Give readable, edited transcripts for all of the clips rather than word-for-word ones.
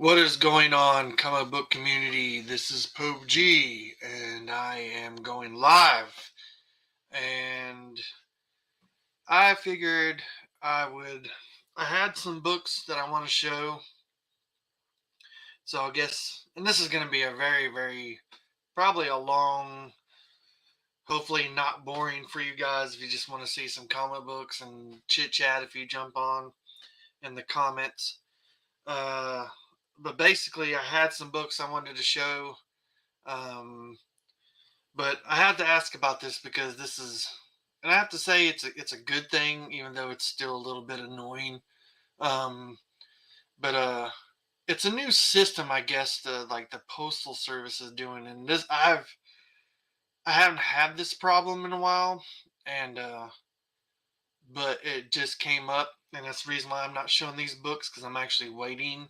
What is going on, comic book community? This is Pope G, and I am going live. And I figured I would. I had some books that I want to show, so I guess, and this is going to be a very, probably a long, hopefully not boring for you guys if you just want to see some comic books and chit chat if you jump on in the comments. Uh, but basically, I had some books I wanted to show. Um, But I had to ask about this because this is, and I have to say it's a good thing, even though it's still a little bit annoying. Um, but it's a new system, I guess. The postal service is doing, and this I haven't had this problem in a while, and but it just came up, and that's the reason why I'm not showing these books because I'm actually waiting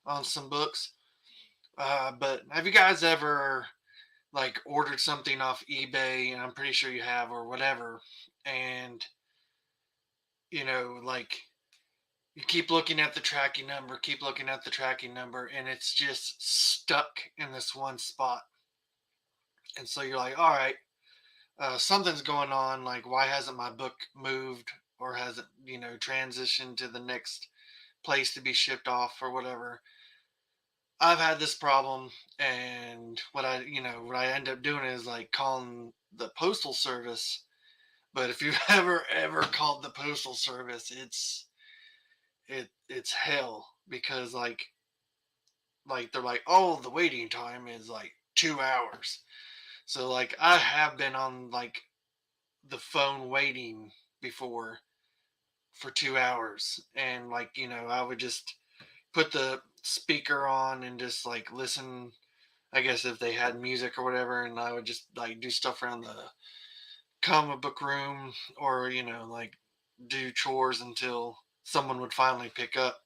on some books. But have you guys ever like ordered something off eBay, and I'm pretty sure you have or whatever, and like you keep looking at the tracking number, keep looking at the tracking number, and it's just stuck in this one spot. And so you're like, all right, something's going on. Like, why hasn't my book moved or hasn't, transitioned to the next place to be shipped off or whatever? I've had this problem, and what I end up doing is like calling the postal service. But if you've ever called the postal service, it's hell because like they're like, oh, the waiting time is like 2 hours. So like I have been on like the phone waiting before for 2 hours, and like I would just put the speaker on and just like listen. I guess if they had music or whatever, and I would just like do stuff around the comic book room, or like do chores until someone would finally pick up.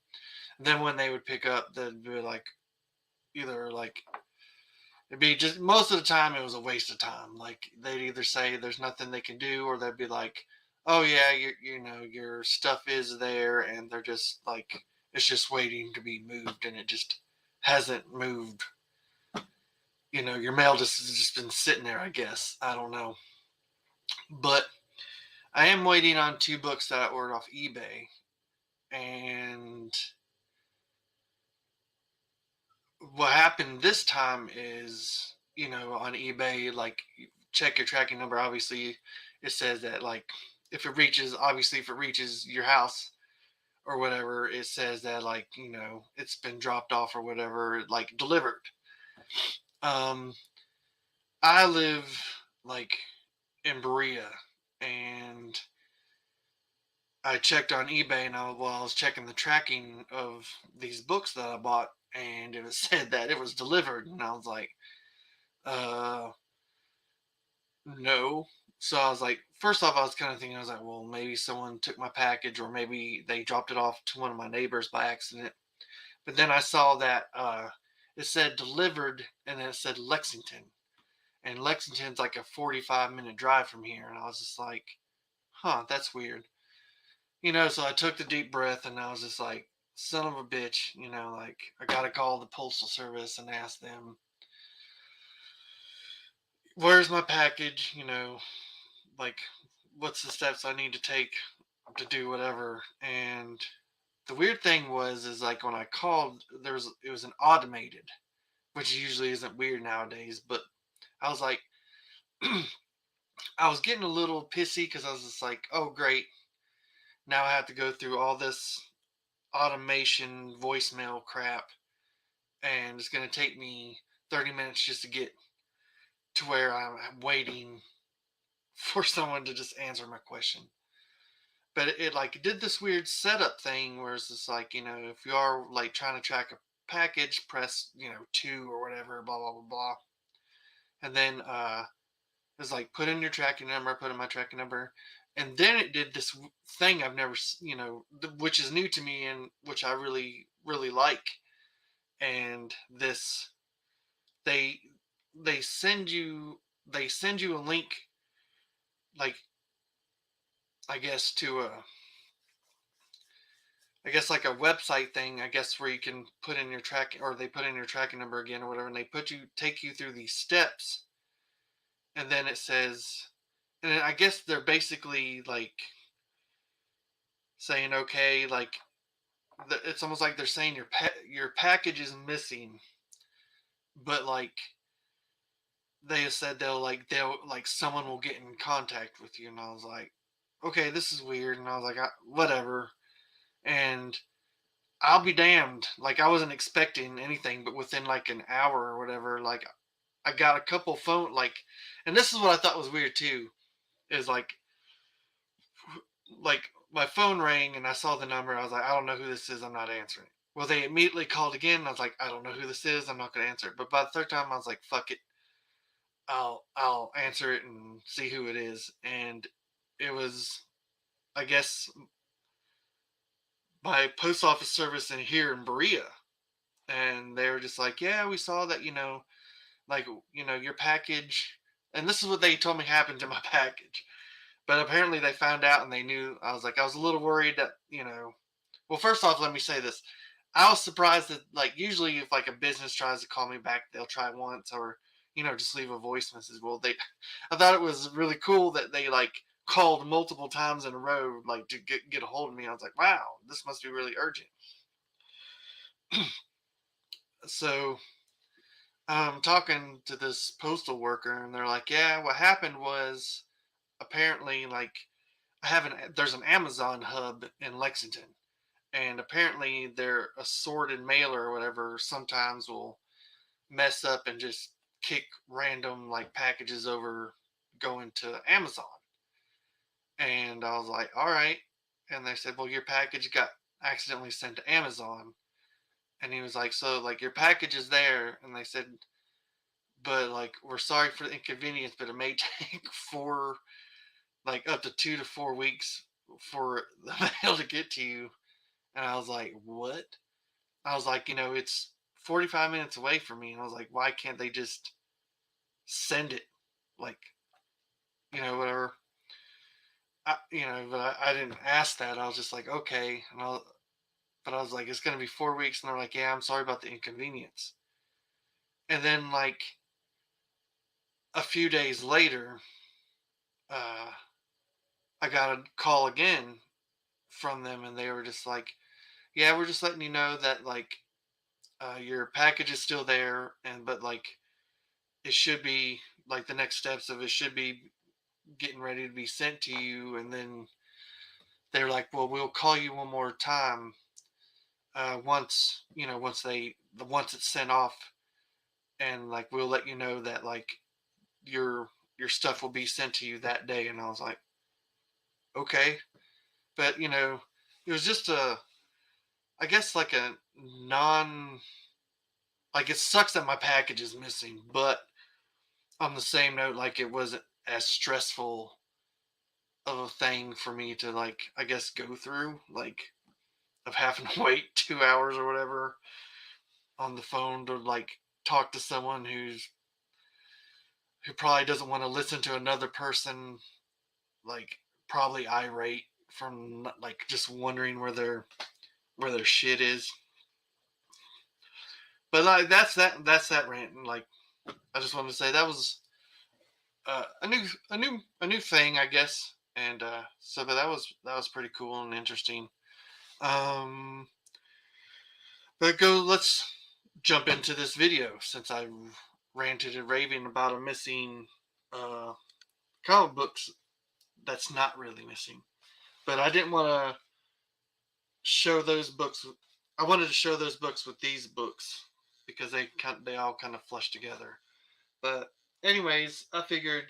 Then when they would pick up, they'd be like either like it'd be just most of the time it was a waste of time. Like they'd either say there's nothing they can do, or they'd be like, "Oh yeah, your stuff is there," and they're just like it's just waiting to be moved, and it just hasn't moved. Your mail just has just been sitting there. I guess I don't know, but I am waiting on two books that I ordered off eBay, and what happened this time is, on eBay, like you check your tracking number. Obviously, it says that like if it reaches your house or whatever, it says that like it's been dropped off or whatever, like delivered. Um, I live like in Berea, and I checked on eBay, and I was checking the tracking of these books that I bought, and it said that it was delivered, and I was like, uh no. So I was like, first off, I was kind of thinking, I was like, well, maybe someone took my package, or maybe they dropped it off to one of my neighbors by accident. But then I saw that it said delivered, and then it said Lexington. And Lexington's like a 45-minute drive from here. And I was just like, huh, that's weird. So I took the deep breath, and I was just like, son of a bitch, like I got to call the Postal Service and ask them, where's my package? Like what's the steps I need to take to do whatever. And the weird thing is like when I called, it was an automated, which usually isn't weird nowadays. But I was like, I was getting a little pissy because I was just like, oh great, now I have to go through all this automation voicemail crap, and it's gonna take me 30 minutes just to get to where I'm waiting for someone to just answer my question. But it like did this weird setup thing where it's just like if you are like trying to track a package, press two or whatever, blah blah blah blah, and then it's like put in your tracking number, put in my tracking number, and then it did this thing I've never which is new to me, and which I really like. And this they they send you a link, like I guess to I guess like a website thing, I guess where you can put in your tracking, or they put in your tracking number again or whatever, and they take you through these steps, and then it says, and I guess they're basically like saying, okay, like it's almost like they're saying your package is missing, but like they said they'll like someone will get in contact with you, and I was like, okay, this is weird, and I was like, whatever, and I'll be damned. Like I wasn't expecting anything, but within like an hour or whatever, like I got a couple phone like, and this is what I thought was weird too, is like my phone rang and I saw the number. I was like, I don't know who this is. I'm not answering. Well, they immediately called again. And I was like, I don't know who this is. I'm not going to answer it. But by the third time, I was like, fuck it. I'll answer it and see who it is. And it was, I guess, my post office service in here in Berea. And they were just like, yeah, we saw that, like, your package. And this is what they told me happened to my package. But apparently they found out and they knew. I was like, I was a little worried that, well, first off, let me say this. I was surprised that, like, usually if like a business tries to call me back, they'll try once or, just leave a voice message. Well, I thought it was really cool that they like called multiple times in a row, like to get a hold of me. I was like, wow, this must be really urgent. So I'm talking to this postal worker and they're like, yeah, what happened was apparently like there's an Amazon hub in Lexington, and apparently their assorted mailer or whatever sometimes will mess up and just kick random like packages over going to Amazon. And I was like, all right. And they said, well, your package got accidentally sent to Amazon. And he was like, so like your package is there. And they said, but like we're sorry for the inconvenience, but it may take like up to 2 to 4 weeks for the mail to get to you. And I was like, what? I was like, it's 45 minutes away from me. And I was like, why can't they just send it? Like, whatever. But I didn't ask that. I was just like, okay. But I was like, it's going to be 4 weeks. And they're like, yeah, I'm sorry about the inconvenience. And then, like, a few days later, uh, I got a call again from them. And they were just like, yeah, we're just letting you know that, like, your package is still there. But, like, it should be, like, the next steps of it should be getting ready to be sent to you. And then they're like, well, we'll call you one more time once it's sent off, and like we'll let you know that like your your stuff will be sent to you that day. And I was like, okay. But it was just I guess like a non like it sucks that my package is missing, but on the same note, like it wasn't as stressful of a thing for me to like I guess go through, like of having to wait 2 hours or whatever on the phone to like talk to someone who probably doesn't want to listen to another person like probably irate from like just wondering where their shit is. But like that's that rant. And like I just wanted to say that was a new thing, I guess. And but that was pretty cool and interesting. Um, but let's jump into this video since I ranted and raving about a missing uh, comic books that's not really missing. But I didn't want to show those books. I wanted to show those books with these books because they all kind of flush together. But anyways, I figured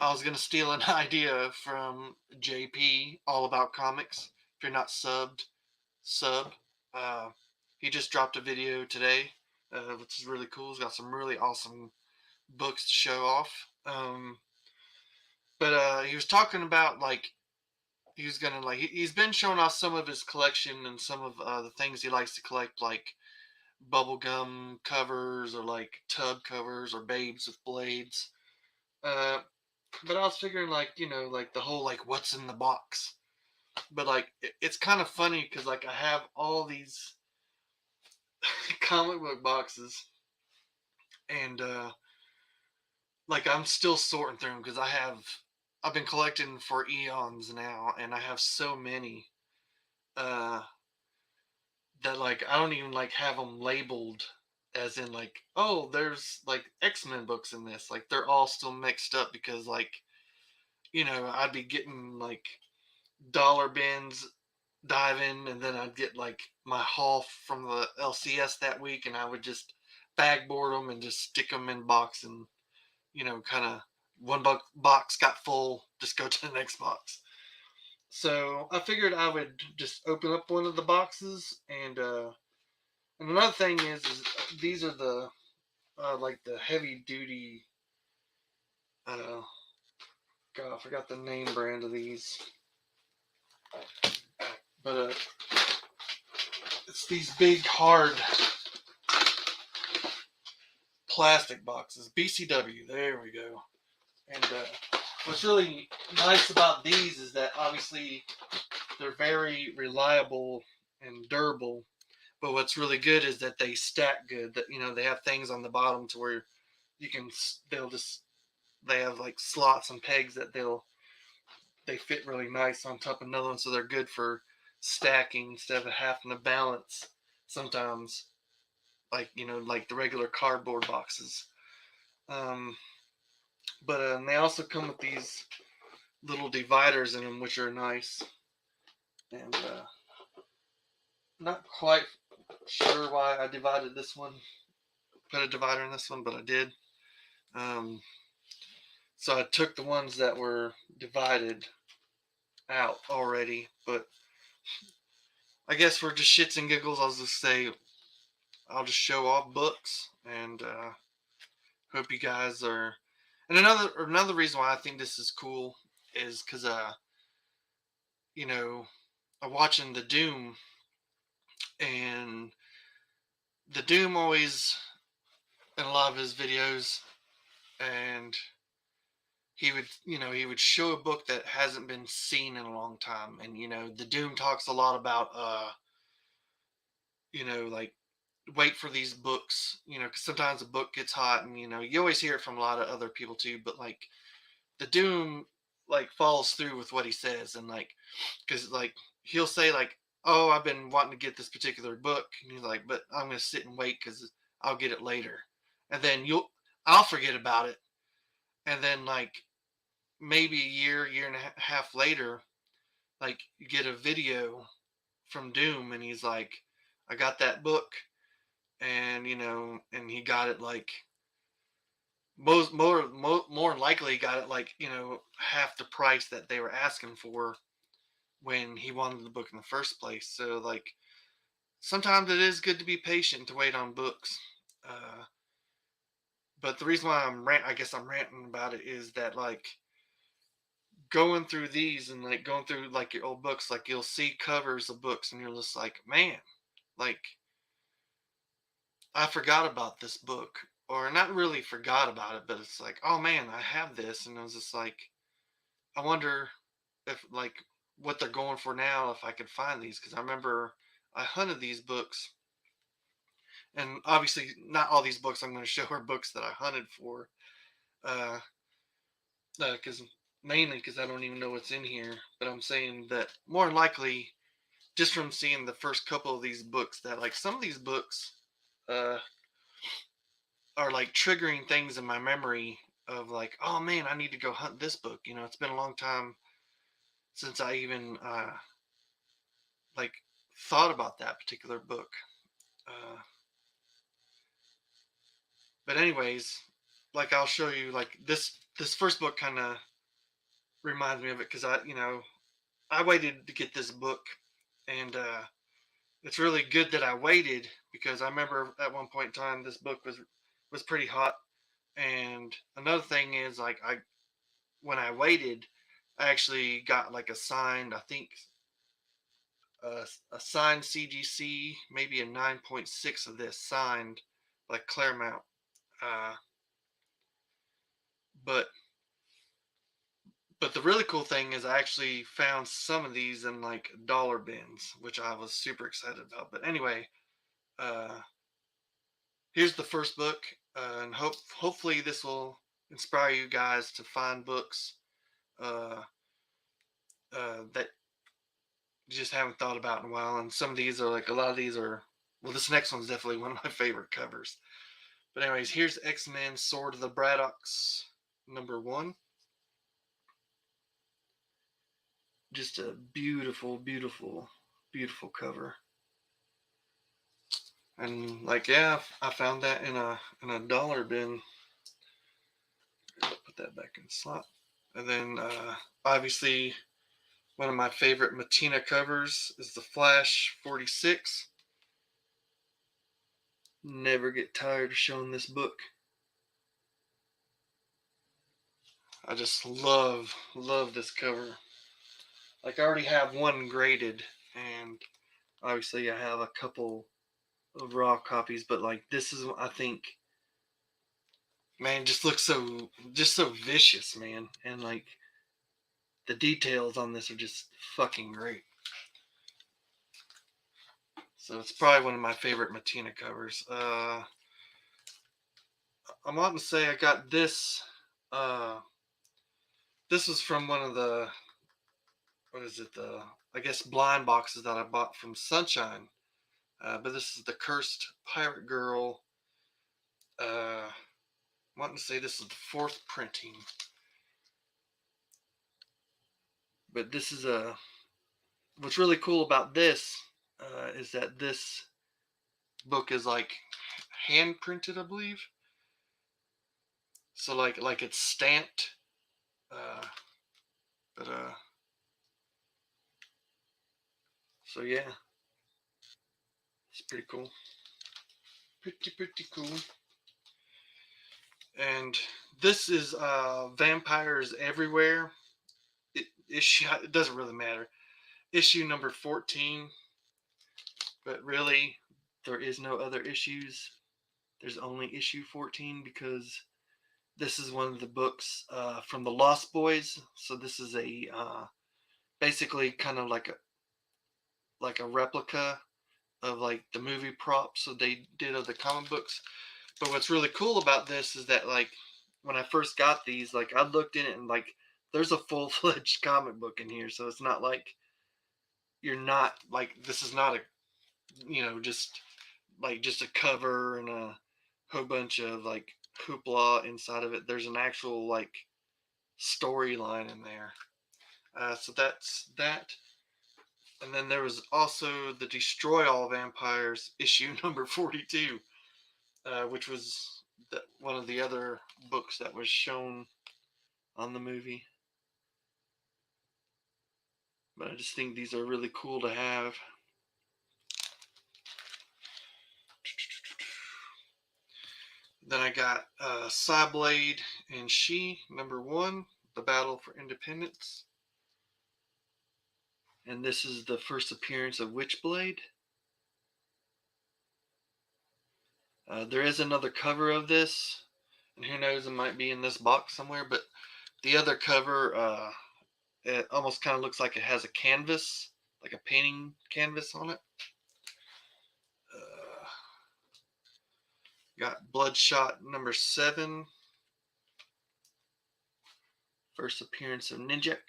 I was gonna steal an idea from JP All About Comics. If you're not subbed, sub. Uh, he just dropped a video today, which is really cool. He's got some really awesome books to show off. But he was talking about like he was gonna like he's been showing off some of his collection and some of the things he likes to collect, like bubblegum covers or like tub covers or babes with blades. Uh, but I was figuring like like the whole like what's in the box. But like it's kind of funny because like I have all these comic book boxes, and like I'm still sorting through them because I've been collecting for eons now, and I have so many uh that like I don't even like have them labeled as in like, oh, there's like X-Men books in this. Like they're all still mixed up because like, I'd be getting like dollar bins diving, and then I'd get like my haul from the LCS that week, and I would just bag board them and just stick them in box, and kind of one box got full, just go to the next box. So I figured I would just open up one of the boxes, and another thing is these are the like the heavy duty. Uh, God, I forgot the name brand of these, but it's these big hard plastic boxes. BCW. There we go. And what's really nice about these is that obviously they're very reliable and durable. But what's really good is that they stack good. That they have things on the bottom to where you can they'll just they have like slots and pegs that they fit really nice on top of another one, so they're good for stacking instead of having to balance sometimes, like like the regular cardboard boxes. Um, but they also come with these little dividers in them, which are nice. And not quite sure why I divided this one, put a divider in this one, but I did. Um, so I took the ones that were divided out already, but I guess for just shits and giggles, I'll just show off books, and hope you guys are. And another reason why I think this is cool is because you know I'm watching the Doom, and the Doom always in a lot of his videos, and he would show a book that hasn't been seen in a long time, and the Doom talks a lot about like wait for these books, because sometimes a book gets hot, and you always hear it from a lot of other people too, but like the Doom like follows through with what he says, and like because like he'll say like, oh, I've been wanting to get this particular book, and he's like, but I'm gonna sit and wait because I'll get it later, and then I'll forget about it, and then like maybe a year and a half later, like you get a video from Doom, and he's like, I got that book, and and he got it like more than likely got it like half the price that they were asking for when he wanted the book in the first place. So like sometimes it is good to be patient to wait on books. But the reason why I guess I'm ranting about it is that like going through these and like going through like your old books, like you'll see covers of books and you're just like, man, like I forgot about this book, or not really forgot about it, but it's like, oh man, I have this, and I was just like, I wonder if like what they're going for now, if I could find these, because I remember I hunted these books, and obviously not all these books I'm going to show are books that I hunted for, uh, because mainly because I don't even know what's in here, but I'm saying that more than likely, just from seeing the first couple of these books, that like some of these books, uh, are like triggering things in my memory of like, oh man, I need to go hunt this book. It's been a long time since I even like thought about that particular book. Uh, but anyways, like I'll show you like this first book kind of reminds me of it because I waited to get this book, and it's really good that I waited because I remember at one point in time this book was pretty hot. And another thing is like I when I waited, I actually got like a signed, I think a signed CGC, maybe a 9.6 of this signed, like Claremont. Uh, but But the really cool thing is I actually found some of these in like dollar bins, which I was super excited about. But anyway, uh, here's the first book, and hopefully this will inspire you guys to find books uh, that you just haven't thought about in a while. And some of these are like a lot of these are. Well, this next one's definitely one of my favorite covers. But anyways, here's X-Men: Sword of the Braddocks #1. Just a beautiful, beautiful, beautiful cover. And like, yeah, I found that in a dollar bin. Put that back in the slot. And then obviously one of my favorite Matina covers is the Flash 46. Never get tired of showing this book. I just love this cover. Like I already have one graded, and obviously I have a couple of raw copies, but like this is, I think, man, just so vicious, man, and like the details on this are just fucking great. So it's probably one of my favorite Matina covers. I'm wanting to say I got this. Uh, this was from one of the, what is it? The, I guess, blind boxes that I bought from Sunshine. But this is the Cursed Pirate Girl. I'm wanting to say this is the 4th printing. But this is a. What's really cool about this is that this book is like hand printed, I believe. So like it's stamped. Uh, but so yeah, it's pretty cool. Pretty cool. And this is Vampires Everywhere. It doesn't really matter. Issue number 14. But really, there is no other issues. There's only issue 14 because this is one of the books from the Lost Boys. So this is a basically kind of like a replica of like the movie props that they did of the comic books. But what's really cool about this is that like when I first got these, like I looked in it and like there's a full-fledged comic book in here. So it's not like you're not like this is not a just a cover and a whole bunch of like hoopla inside of it. There's an actual like storyline in there. So that's that. And then there was also the Destroy All Vampires issue number 42, which was one of the other books that was shown on the movie. But I just think these are really cool to have. Then I got Psyblade and She #1, The Battle for Independence. And this is the first appearance of Witchblade. There is another cover of this, and who knows, it might be in this box somewhere. But the other cover, it almost kind of looks like it has a canvas, like a painting canvas on it. Got Bloodshot #7, first appearance of Ninjak.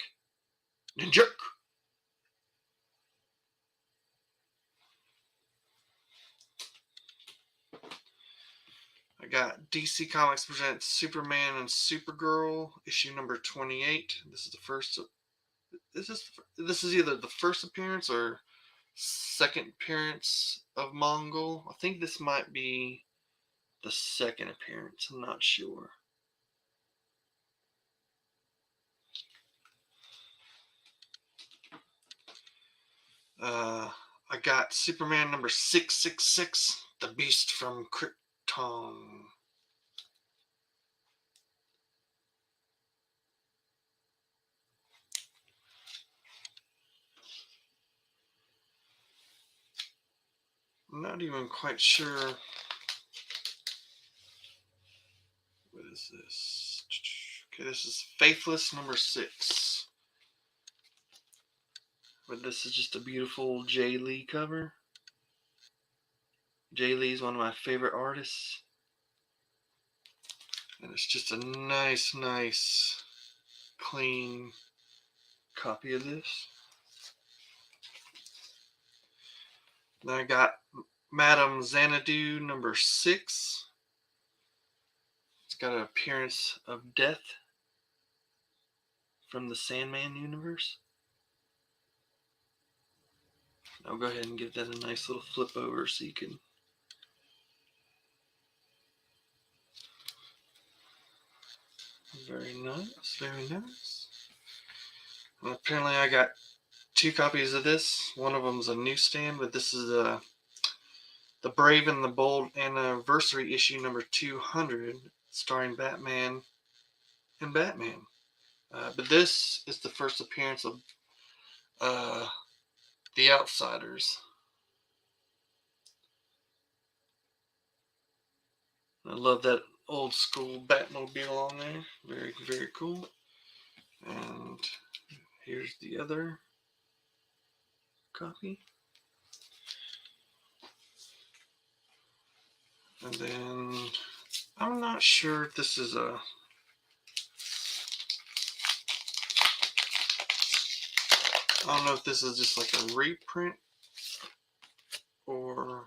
I got DC Comics presents Superman and Supergirl issue number 28. This is the first. This is either the first appearance or second appearance of Mongol. I think this might be the second appearance. I'm not sure. I got Superman number 666, The Beast from Krypton. I'm not even quite sure. What is this? Okay, this is Faithless #6. But this is just a beautiful Jay Lee cover. Jay Lee is one of my favorite artists. And it's just a nice, clean copy of this. Then I got Madame Xanadu number 6. It's got an appearance of death from the Sandman universe. I'll go ahead and give that a nice little flip over so you can. Very nice, very nice. And apparently I got 2 copies of this. One of them's a newsstand, but this is the Brave and the Bold anniversary issue number 200, starring Batman and Batman. But this is the first appearance of the Outsiders. I love that old school Batmobile on there. Very, very cool. And here's the other copy. And then I'm not sure if this is a. I don't know if this is just like a reprint or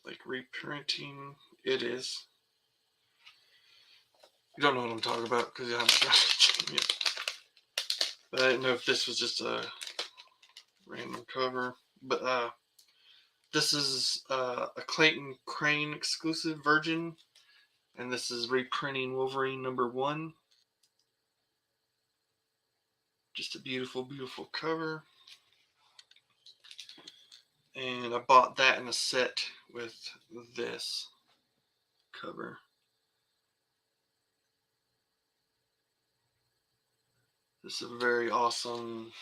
like reprinting. It is. You don't know what I'm talking about because you haven't tried it yet. But I didn't know if this was just a random cover. But this is a Clayton Crane exclusive Virgin. And this is reprinting Wolverine number 1. Just a beautiful, beautiful cover. And I bought that in a set with this cover. This is a very awesome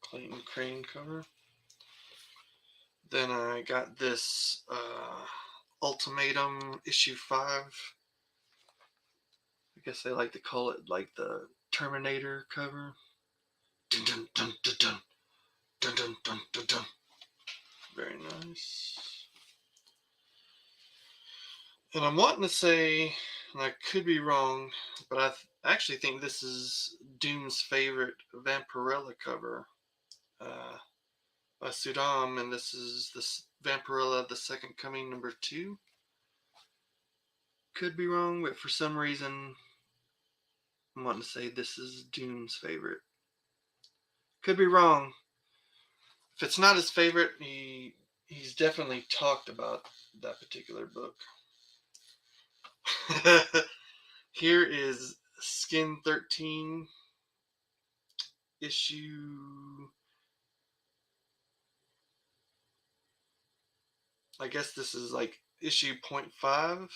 Clayton Crane cover. Then I got this Ultimatum issue 5. I guess they like to call it like the Terminator cover. Dun dun dun dun dun dun dun dun dun dun. Very nice. And I'm wanting to say, and I could be wrong, but I actually think this is Doom's favorite Vampirella cover by Sudam, and this is this Vampirella The Second Coming number 2. Could be wrong, but for some reason I'm wanting to say this is Doom's favorite. Could be wrong. If it's not his favorite, he's definitely talked about that particular book. Here is Skin 13 issue. I guess this is like issue 0.5,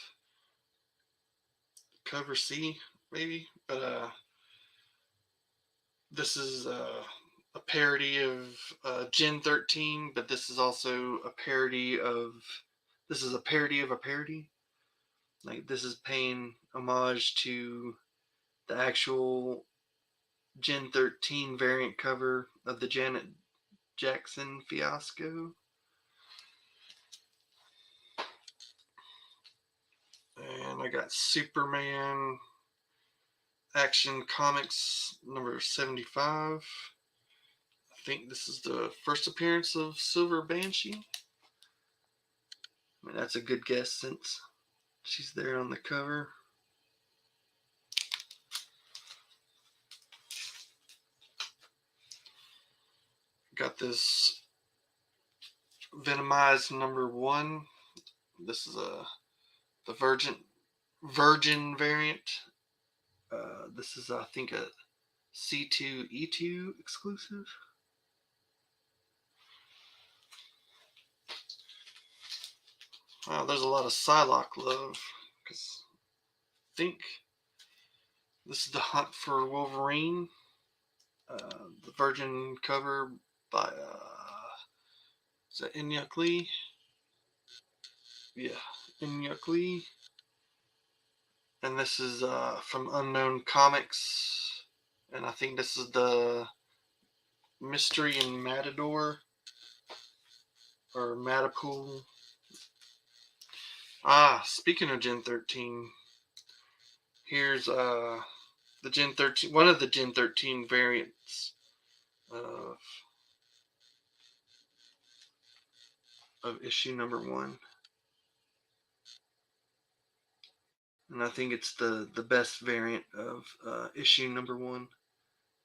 cover C maybe, but this is a parody of Gen 13, but this is also a parody of a parody. Like this is paying homage to the actual Gen 13 variant cover of the Janet Jackson fiasco. And I got Superman Action Comics number 75. I think this is the first appearance of Silver Banshee. I mean, that's a good guess since she's there on the cover. Got this Venomized number 1. This is the Virgin variant. This is, I think, a C2E2 exclusive. Wow, there's a lot of Psylocke love, because I think this is the Hunt for Wolverine, the Virgin cover by is that Inhyuk Lee? Yeah, Inhyuk Lee. And this is from Unknown Comics. And I think this is the Mystery in Matador or Matapool. Speaking of Gen 13, here's the Gen 13, one of the Gen 13 variants of issue number 1. And I think it's the best variant of issue number 1.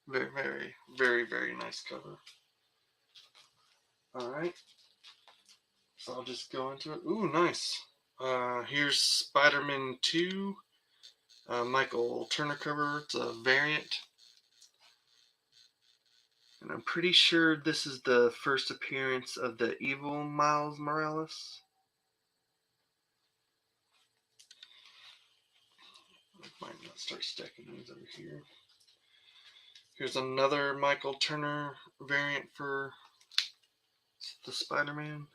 Very, very, very, very nice cover. All right. So I'll just go into it. Ooh, nice. Here's Spider-Man 2. Michael Turner cover. It's a variant. And I'm pretty sure this is the first appearance of the evil Miles Morales. I might not start stacking these over here. Here's another Michael Turner variant for the Spider-Man.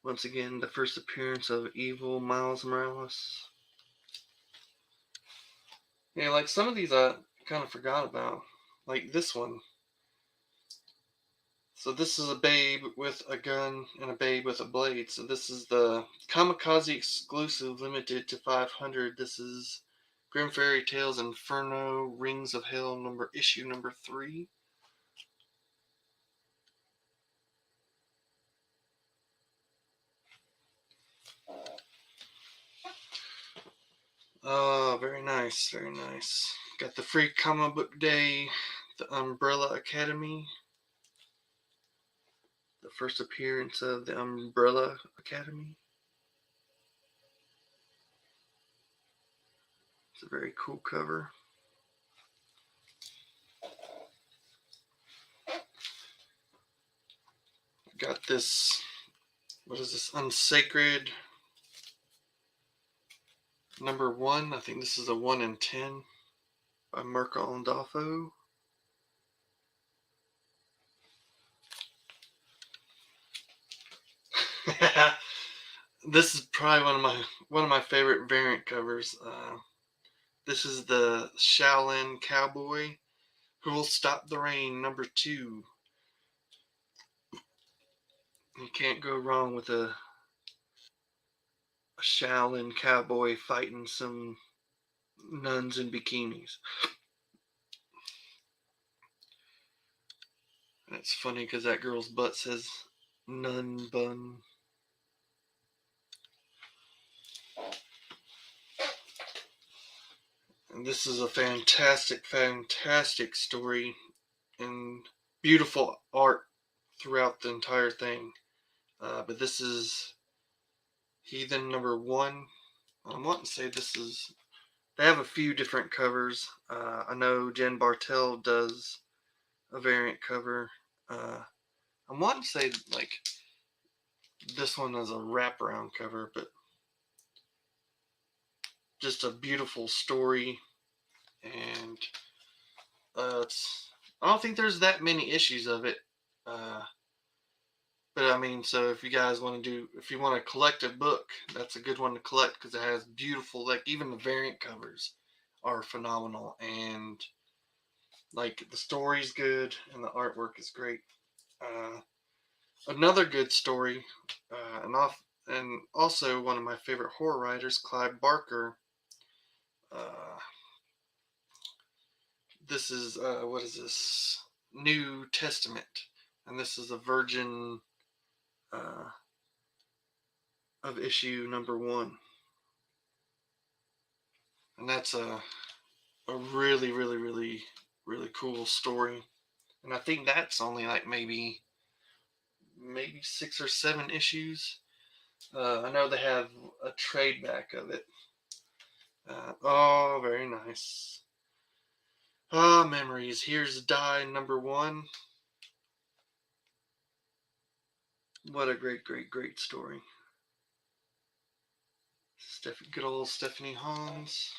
Once again, the first appearance of evil Miles Morales. Yeah, like some of these I kind of forgot about. Like this one. So this is a babe with a gun and a babe with a blade. So this is the Kamikaze exclusive, limited to 500. This is Grim Fairy Tales Inferno Rings of Hell issue number 3. Oh, very nice, very nice. Got the free comic book day, the Umbrella Academy. The first appearance of the Umbrella Academy. It's a very cool cover. Got this, what is this, Unsacred number 1. I think this is a 1 in 10 by Mirka Andolfo. This is probably one of my favorite variant covers. This is the Shaolin Cowboy Who Will Stop the Rain number 2. You can't go wrong with a Shaolin cowboy fighting some nuns in bikinis. And it's funny because that girl's butt says nun bun. And this is a fantastic, fantastic story and beautiful art throughout the entire thing. But this is Heathen number 1. I want to say this is. They have a few different covers. I know Jen Bartel does a variant cover. I want to say like this one is a wraparound cover, but just a beautiful story. And it's. I don't think there's that many issues of it. But I mean, so if you guys want to if you want to collect a book, that's a good one to collect because it has beautiful, like even the variant covers are phenomenal, and like the story's good and the artwork is great. Another good story, and also one of my favorite horror writers, Clive Barker. This is what is this? New Testament, and this is a Virgin of issue number 1, and that's a really, really, really, really cool story. And I think that's only like maybe 6 or 7 issues. I know they have a trade back of it. Oh, very nice. Memories. Here's Die number 1. What a great, great, great story. Good old Stephanie Hans.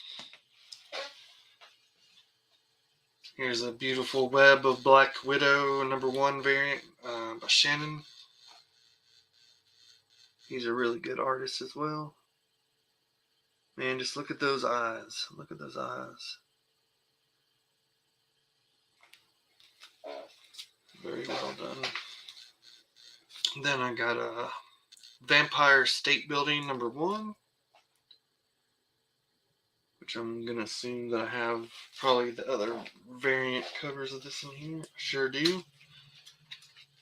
Here's a beautiful Web of Black Widow number 1 variant by Shannon. He's a really good artist as well. Man, just look at those eyes. Look at those eyes. Very well done. Then I got a Vampire State Building #1, which I'm gonna assume that I have probably the other variant covers of this in here. I sure do.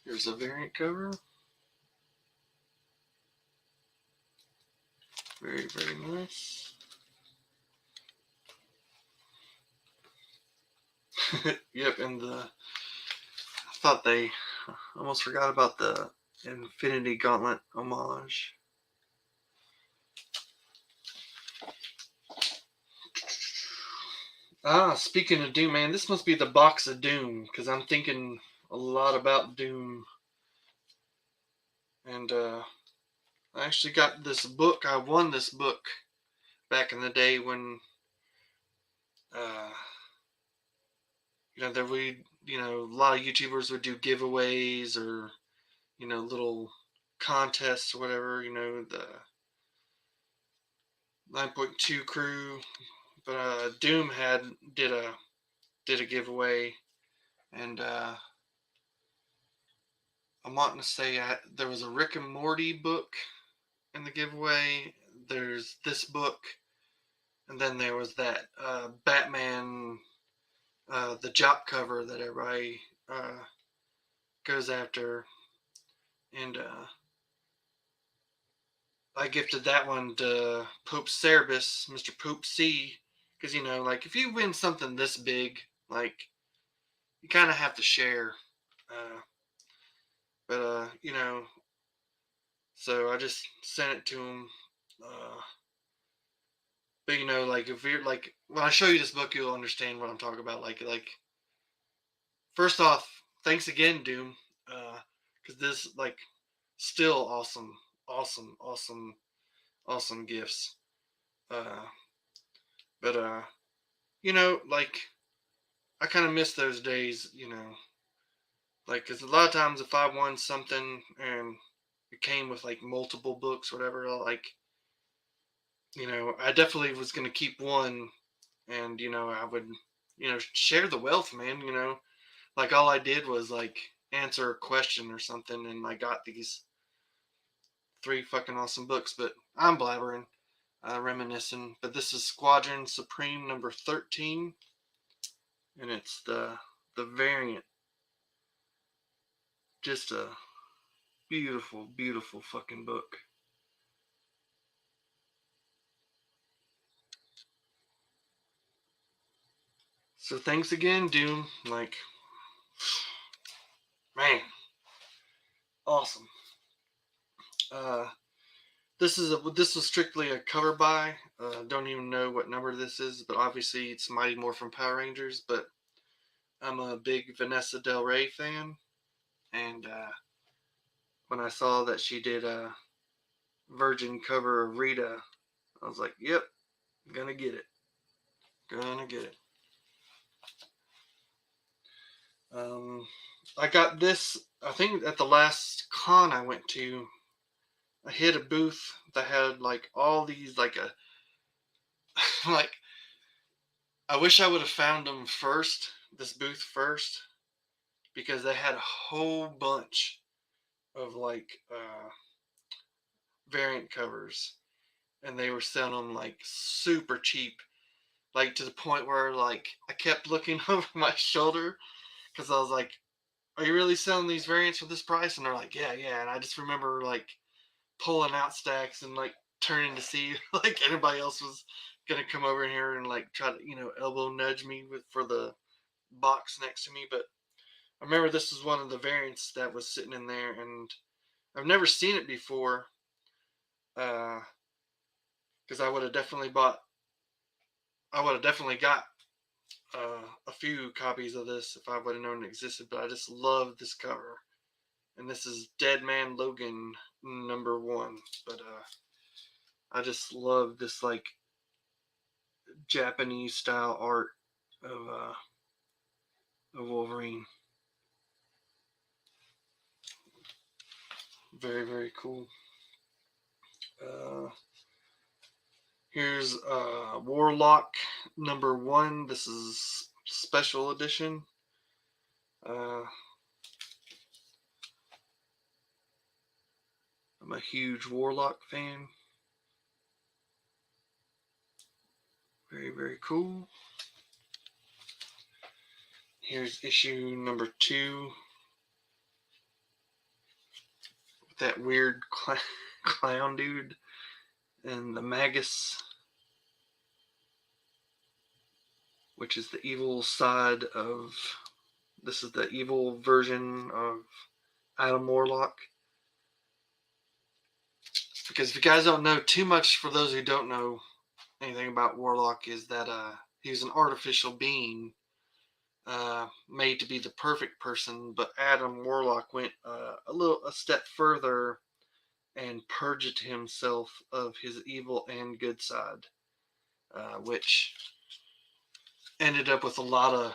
Here's a variant cover. Very, very nice. Yep, and I thought they almost forgot about the Infinity Gauntlet homage. Speaking of Doom, man, this must be the box of Doom, because I'm thinking a lot about Doom. And I actually got this book. I won this book back in the day when, uh, there we, a lot of YouTubers would do giveaways or, little contests or whatever, the 9.2 crew. But Doom did a giveaway, and I'm wanting to say there was a Rick and Morty book in the giveaway. There's this book, and then there was that Batman, the Jop cover that everybody goes after, and I gifted that one to Pope Cerebus, Mr. Pope C, because like if you win something this big, like you kind of have to share. Uh, but so I just sent it to him. But like if you're like when I show you this book, you'll understand what I'm talking about. Like first off, thanks again, Doom, because this like still awesome, awesome, awesome, awesome gifts. Uh, but like I kind of miss those days, like because a lot of times if I won something and it came with like multiple books, or whatever, like I definitely was gonna keep one, and I would share the wealth, man. Like all I did was like answer a question or something, and I got these three fucking awesome books. But I'm blabbering, reminiscing. But this is Squadron Supreme #13, and it's the variant. Just a beautiful, beautiful fucking book. So thanks again, Doom. Like, man, awesome. Uh, this was strictly a cover buy. Don't even know what number this is, but obviously it's Mighty Morphin Power Rangers. But I'm a big Vanessa Del Rey fan, and when I saw that she did a Virgin cover of Rita, I was like, "Yep, gonna get it, gonna get it." Um, I got this. I think at the last con I went to, I hit a booth that had like all these like a like I wish I would have found them first, this booth first, because they had a whole bunch of like variant covers, and they were selling them like super cheap, like to the point where like I kept looking over my shoulder because I was like, "Are you really selling these variants for this price?" And they're like, "Yeah, yeah." And I just remember like pulling out stacks and like turning to see like anybody else was gonna come over here and like try to elbow nudge me for the box next to me. But I remember this was one of the variants that was sitting in there, and I've never seen it before. Because I would have definitely bought. I would have definitely got a few copies of this if I would have known it existed. But I just love this cover, and this is Dead Man Logan #1. But I just love this like Japanese style art of Wolverine. Very, very cool. Uh, Here's Warlock #1. This is special edition. I'm a huge Warlock fan. Very, very cool. Here's issue #2. With that weird clown dude and the Magus, which is the evil side of. This is the evil version of Adam Warlock. Because if you guys don't know too much, for those who don't know anything about Warlock, is that he was an artificial being made to be the perfect person, but Adam Warlock went a step further and purged himself of his evil and good side, which ended up with a lot of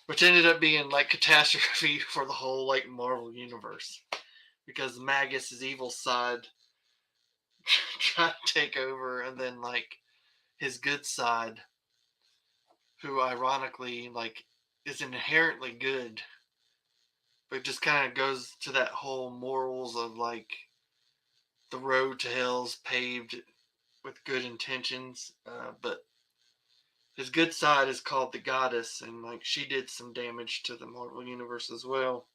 which ended up being like catastrophe for the whole like Marvel universe, because Magus' evil side tried to take over, and then like his good side, who ironically like is inherently good, but just kind of goes to that whole morals of like the road to hell's paved with good intentions, but his good side is called the Goddess, and like she did some damage to the Marvel universe as well.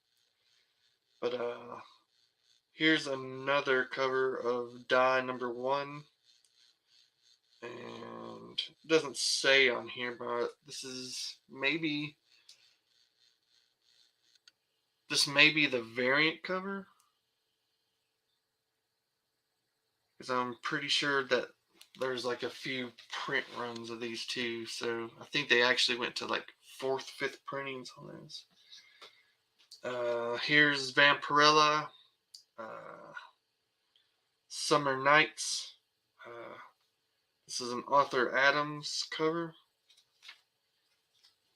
But here's another cover of Die #1, and it doesn't say on here, but this may be the variant cover, because I'm pretty sure that there's like a few print runs of these two, so I think they actually went to like 4th, 5th printings on this. Here's Vampirella, Summer Nights. This is an Arthur Adams cover,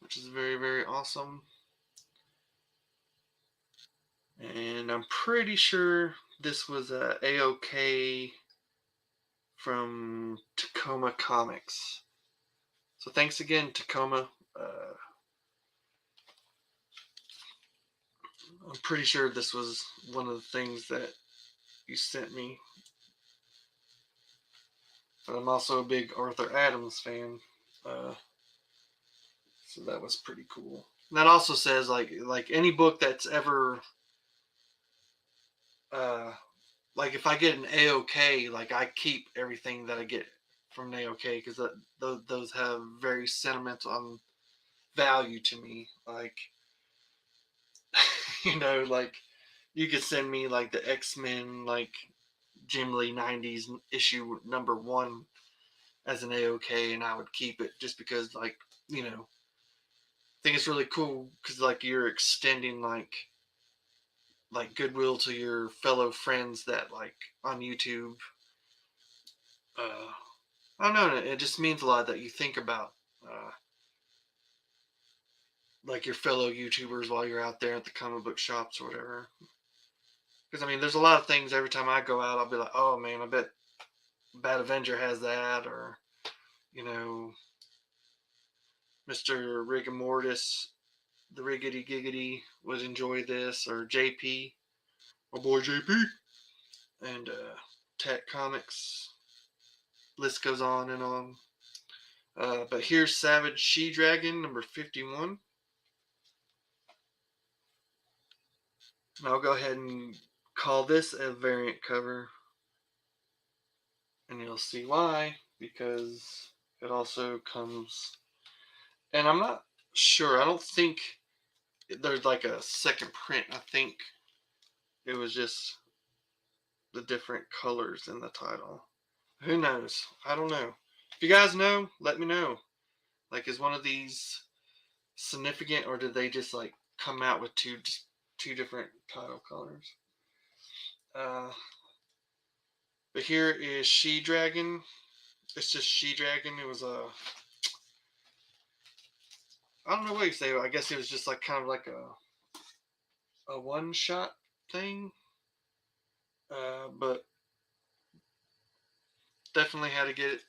which is very, very awesome. And I'm pretty sure this was a AOK from Tacoma Comics. So thanks again, Tacoma. I'm pretty sure this was one of the things that you sent me. But I'm also a big Arthur Adams fan. So that was pretty cool. And that also says like any book that's ever like if I get an AOK, like I keep everything that I get from an AOK, because those have very sentimental value to me. Like like you could send me like the X-Men like Jim Lee 90s issue #1 as an AOK, and I would keep it just because like I think it's really cool, because like you're extending like goodwill to your fellow friends that like on YouTube. I don't know, it just means a lot that you think about like your fellow YouTubers while you're out there at the comic book shops or whatever. Because I mean, there's a lot of things. Every time I go out, I'll be like, oh man, I bet Bad Avenger has that, or Mr. Rigamortis, the Riggedy Giggity would enjoy this, or JP, my boy JP, and Tech Comics. List goes on and on. But here's Savage She-Dragon #51. And I'll go ahead and call this a variant cover. And you'll see why, because it also comes. And I'm not sure. I don't think there's like a second print. I think it was just the different colors in the title. Who knows? I don't know. If you guys know, let me know. Like, is one of these significant, or did they just like come out with two different title colors? But here is She-Dragon. It's just She-Dragon. It was I don't know what you say. I guess it was just like kind of like a one-shot thing. But definitely had to get it.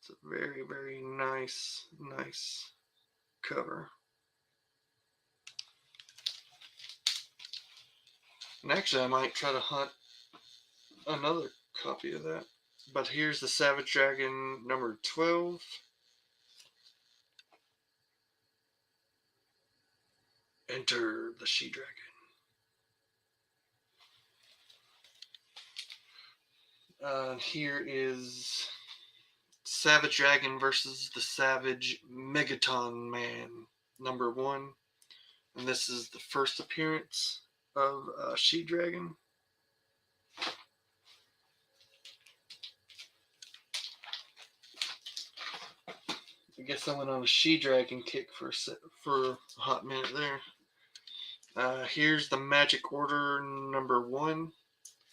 It's a very, very nice cover. And actually, I might try to hunt another copy of that. But here's the Savage Dragon number 12. Enter the She-Dragon. Here is Savage Dragon versus the Savage Megaton Man number 1. And this is the first appearance of She-Dragon. I guess I went on a She-Dragon kick for a hot minute there. Here's the Magic Order number 1.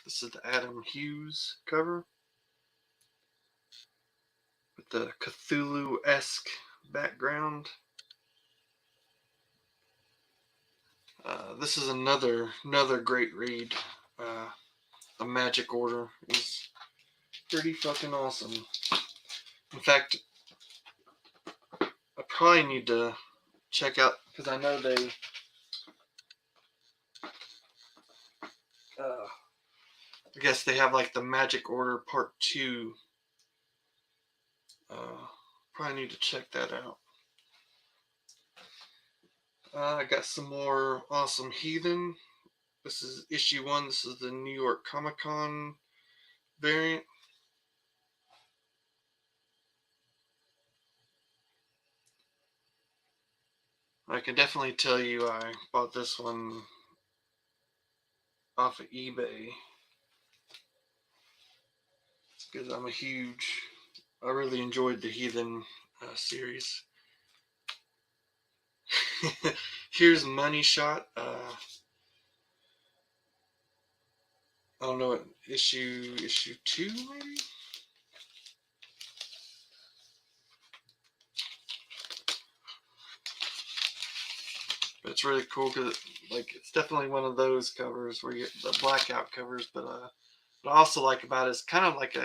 This is the Adam Hughes cover with the Cthulhu-esque background. This is another great read. The Magic Order is pretty fucking awesome. In fact, I probably need to check out, because I know they I guess they have like the Magic Order Part 2. Probably need to check that out. I got some more awesome Heathen. This is issue 1. This is the New York Comic Con variant. I can definitely tell you I bought this one off of eBay because I really enjoyed the Heathen series. Here's Money Shot. I don't know what issue 2 maybe. But it's really cool because it's definitely one of those covers where you get the blackout covers. But what I also like about it is kind of like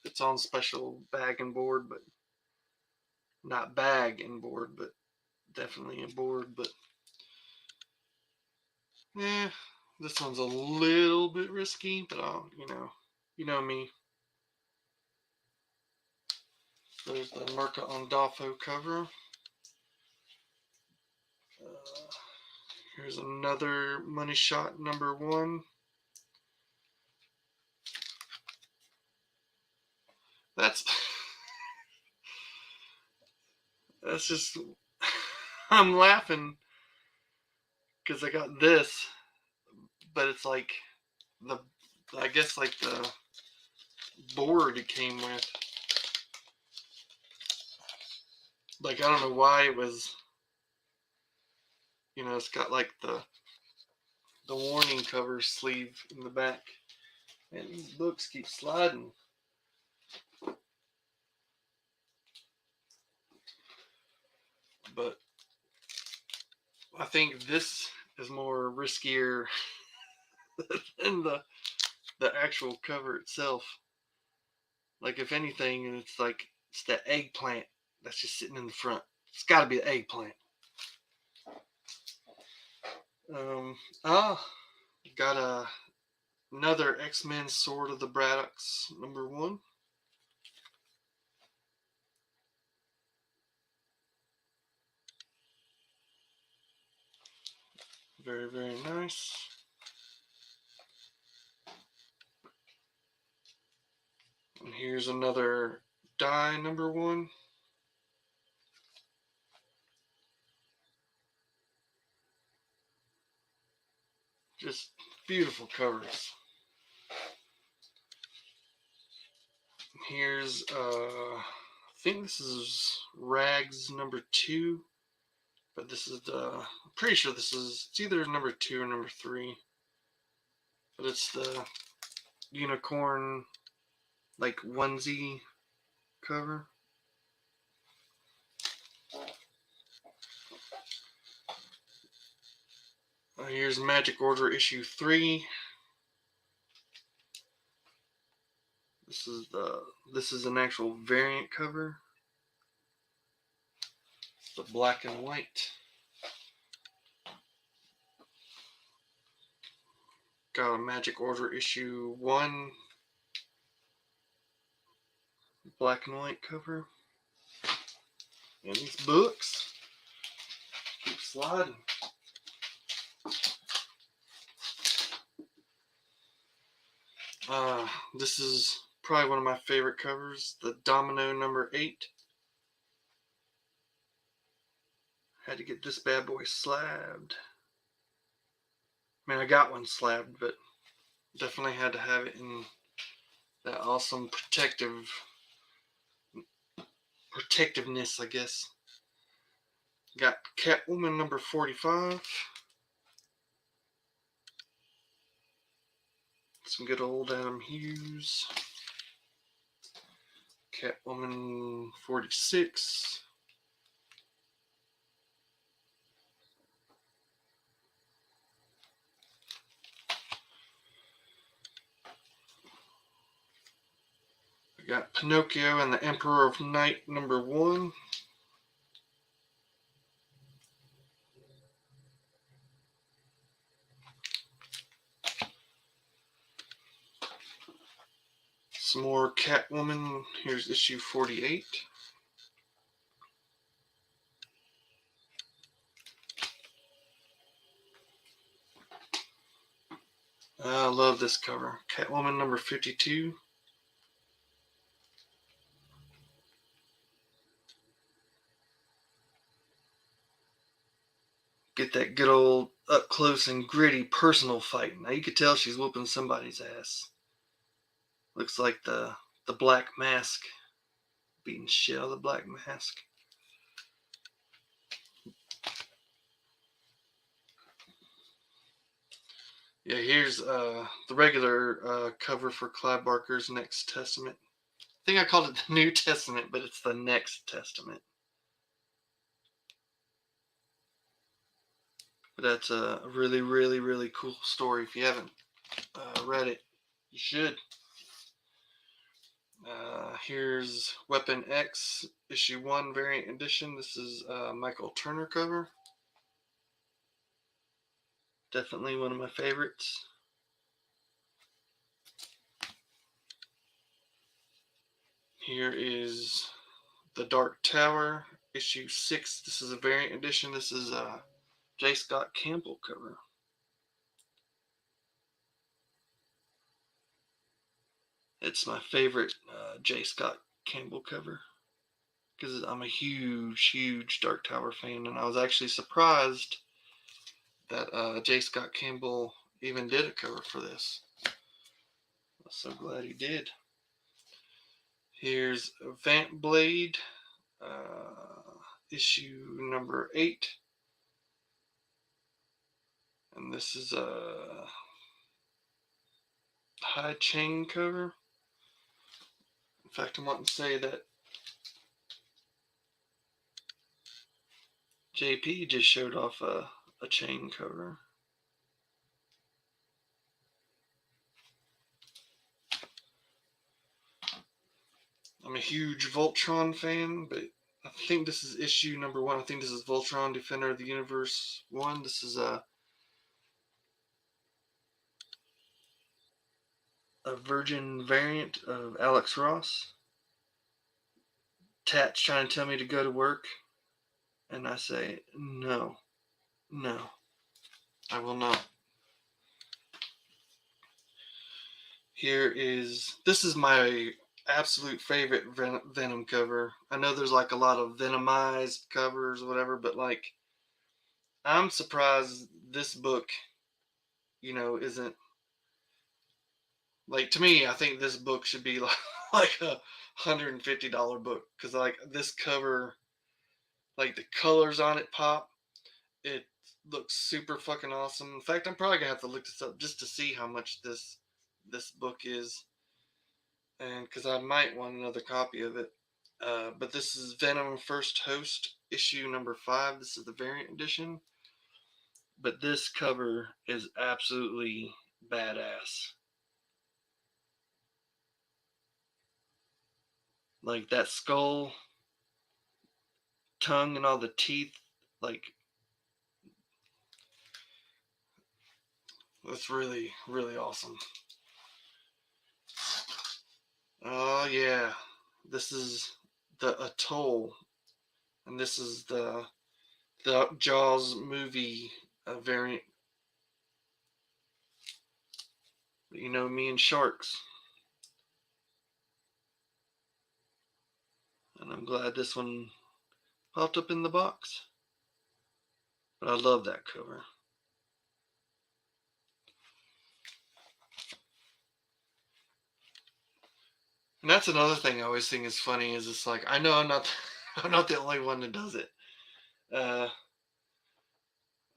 its own special bag and board, but not bag and board, but definitely a board. But yeah, this one's a little bit risky, but you know me. There's the Mirka Ondolfo cover. Here's another Money Shot number 1. That's just I'm laughing because I got this, but it's like I guess like the board it came with. Like I don't know why it was. It's got like the warning cover sleeve in the back, and these books keep sliding. But I think this is more riskier than the actual cover itself. Like if anything, it's the eggplant that's just sitting in the front. It's got to be an eggplant. Got another X-Men Sword of the Braddocks number 1. Very, very nice. And here's another Die number 1. Just beautiful covers. Here's I think this is Rags number 2, but this is I'm pretty sure it's either number 2 or number 3, but it's the unicorn onesie cover. Here's Magic Order issue 3. This is an actual variant cover. It's the black and white. Got a Magic Order issue 1 black and white cover. And these books keep sliding. This is probably one of my favorite covers, the Domino number 8. Had to get this bad boy slabbed. I mean, I got one slabbed, but definitely had to have it in that awesome protectiveness, I guess. Got Catwoman number 45. Some good old Adam Hughes. Catwoman 46. We got Pinocchio and the Emperor of Night number 1. Some more Catwoman. Here's issue 48. I love this cover. Catwoman number 52. Get that good old up close and gritty personal fight. Now you could tell she's whooping somebody's ass. Looks like the Black Mask beating shit out of the Black Mask. Yeah, here's the regular cover for Clive Barker's Next Testament. I think I called it the New Testament, but it's the Next Testament. But that's a really, really, really cool story. If you haven't read it, you should. Here's Weapon X, issue 1, variant edition. This is Michael Turner cover. Definitely one of my favorites. Here is The Dark Tower, issue 6. This is a variant edition. This is J. Scott Campbell cover. It's my favorite J. Scott Campbell cover because I'm a huge, huge Dark Tower fan, and I was actually surprised that J. Scott Campbell even did a cover for this. I'm so glad he did. Here's Vamp Blade, issue number 8. And this is a high chain cover. In fact, I'm wanting to say that JP just showed off a chain cover. I'm a huge Voltron fan, but I think this is issue number 1. I think this is Voltron Defender of the Universe 1. This is a Virgin variant of Alex Ross. Tat's trying to tell me to go to work, and I say, no, I will not. This is my absolute favorite Venom cover. I know there's like a lot of Venomized covers or whatever, but like I'm surprised this book, isn't like, to me, I think this book should be like a $150 book because like this cover, like the colors on it pop. It looks super fucking awesome. In fact, I'm probably gonna have to look this up just to see how much this book is, and because I might want another copy of it. But this is Venom First Host, issue number 5. This is the variant edition. But this cover is absolutely badass. like that skull, tongue, and all the teeth. Like, that's really, really awesome. Oh yeah, this is the Atoll, and this is the Jaws movie variant. You know, me and sharks, and I'm glad this one popped up in the box. But I love that cover. And that's another thing I always think is funny is it's like I know I'm not I'm not the only one that does it. Uh,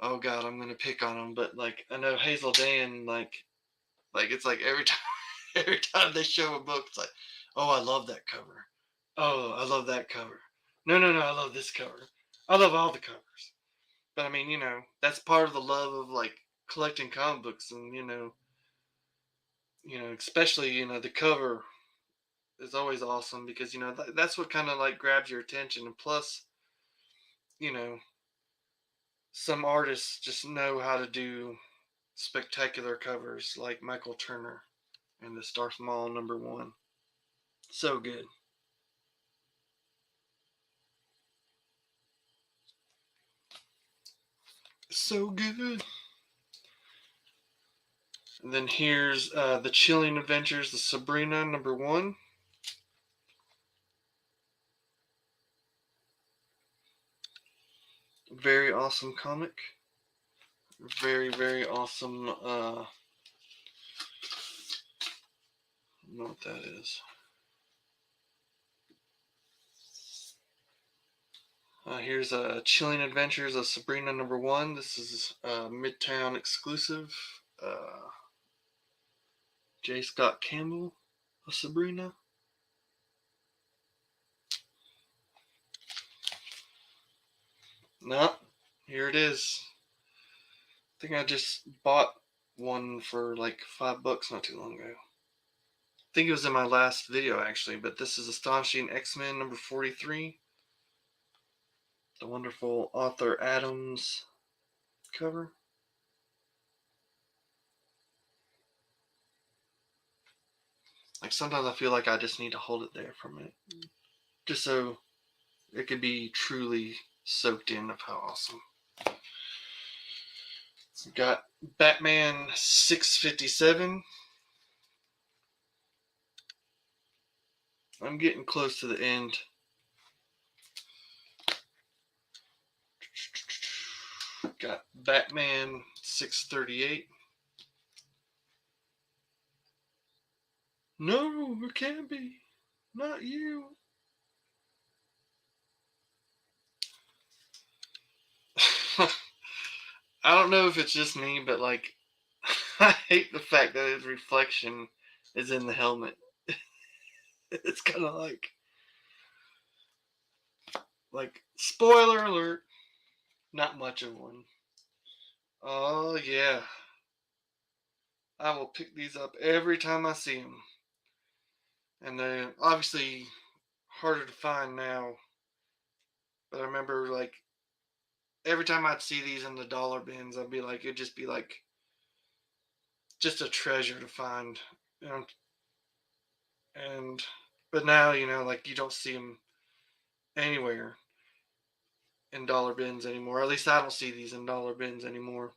oh God, I'm gonna pick on them, but like I know Hazel Dan, like it's like every time every time they show a book, it's like, oh, I love that cover. Oh, I love that cover. No, no, no, I love this cover. I love all the covers. But I mean, that's part of the love of like collecting comic books, and especially the cover is always awesome because that's what kind of like grabs your attention, and plus, you know, some artists just know how to do spectacular covers like Michael Turner and the Darth Maul #1. So good. So good. And then here's The Chilling Adventures of Sabrina #1. Very awesome comic. Very, very awesome. I don't know what that is. Here's Chilling Adventures of Sabrina #1. This is Midtown exclusive. J. Scott Campbell of Sabrina. No, here it is. I think I just bought one for like $5 not too long ago. I think it was in my last video actually, but this is Astonishing X-Men #43. The wonderful Arthur Adams cover. Like sometimes I feel like I just need to hold it there for a minute, just so it could be truly soaked in of how awesome. We've got Batman 657. I'm getting close to the end. Got Batman 638. No, it can't be. Not you. I don't know if it's just me, but like, I hate the fact that his reflection is in the helmet. It's kind of like spoiler alert, not much of one. Oh yeah, I will pick these up every time I see them, and they're obviously harder to find now. But I remember like every time I'd see these in the dollar bins, I'd be like, it'd just be like just a treasure to find, you know. And but now like you don't see them anywhere in dollar bins anymore. At least I don't see these in dollar bins anymore.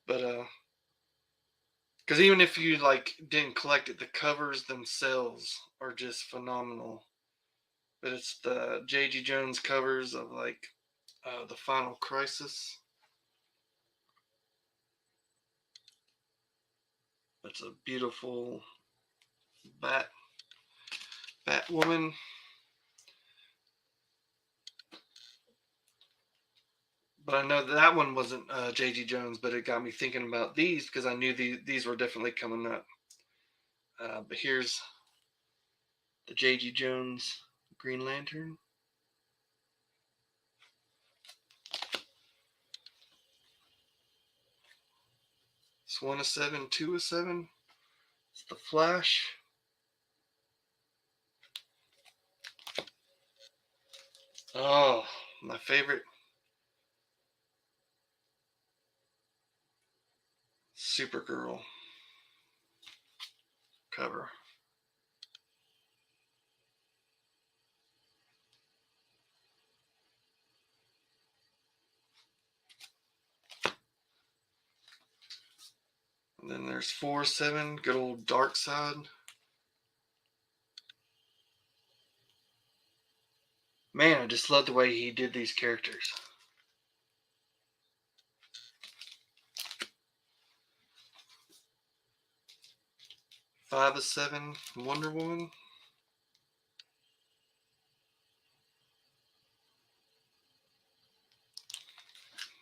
But because even if you like didn't collect it, the covers themselves are just phenomenal. But it's the J.G. Jones covers of like the Final Crisis. It's a beautiful Batwoman. But I know that one wasn't J.G. Jones, but it got me thinking about these because I knew these were definitely coming up. But here's the J.G. Jones Green Lantern. It's 1 of 7, 2 of 7. It's the Flash. Oh, my favorite Supergirl cover. And then there's 4-7, good old Darkseid. Man, I just love the way he did these characters. 5-7, Wonder Woman.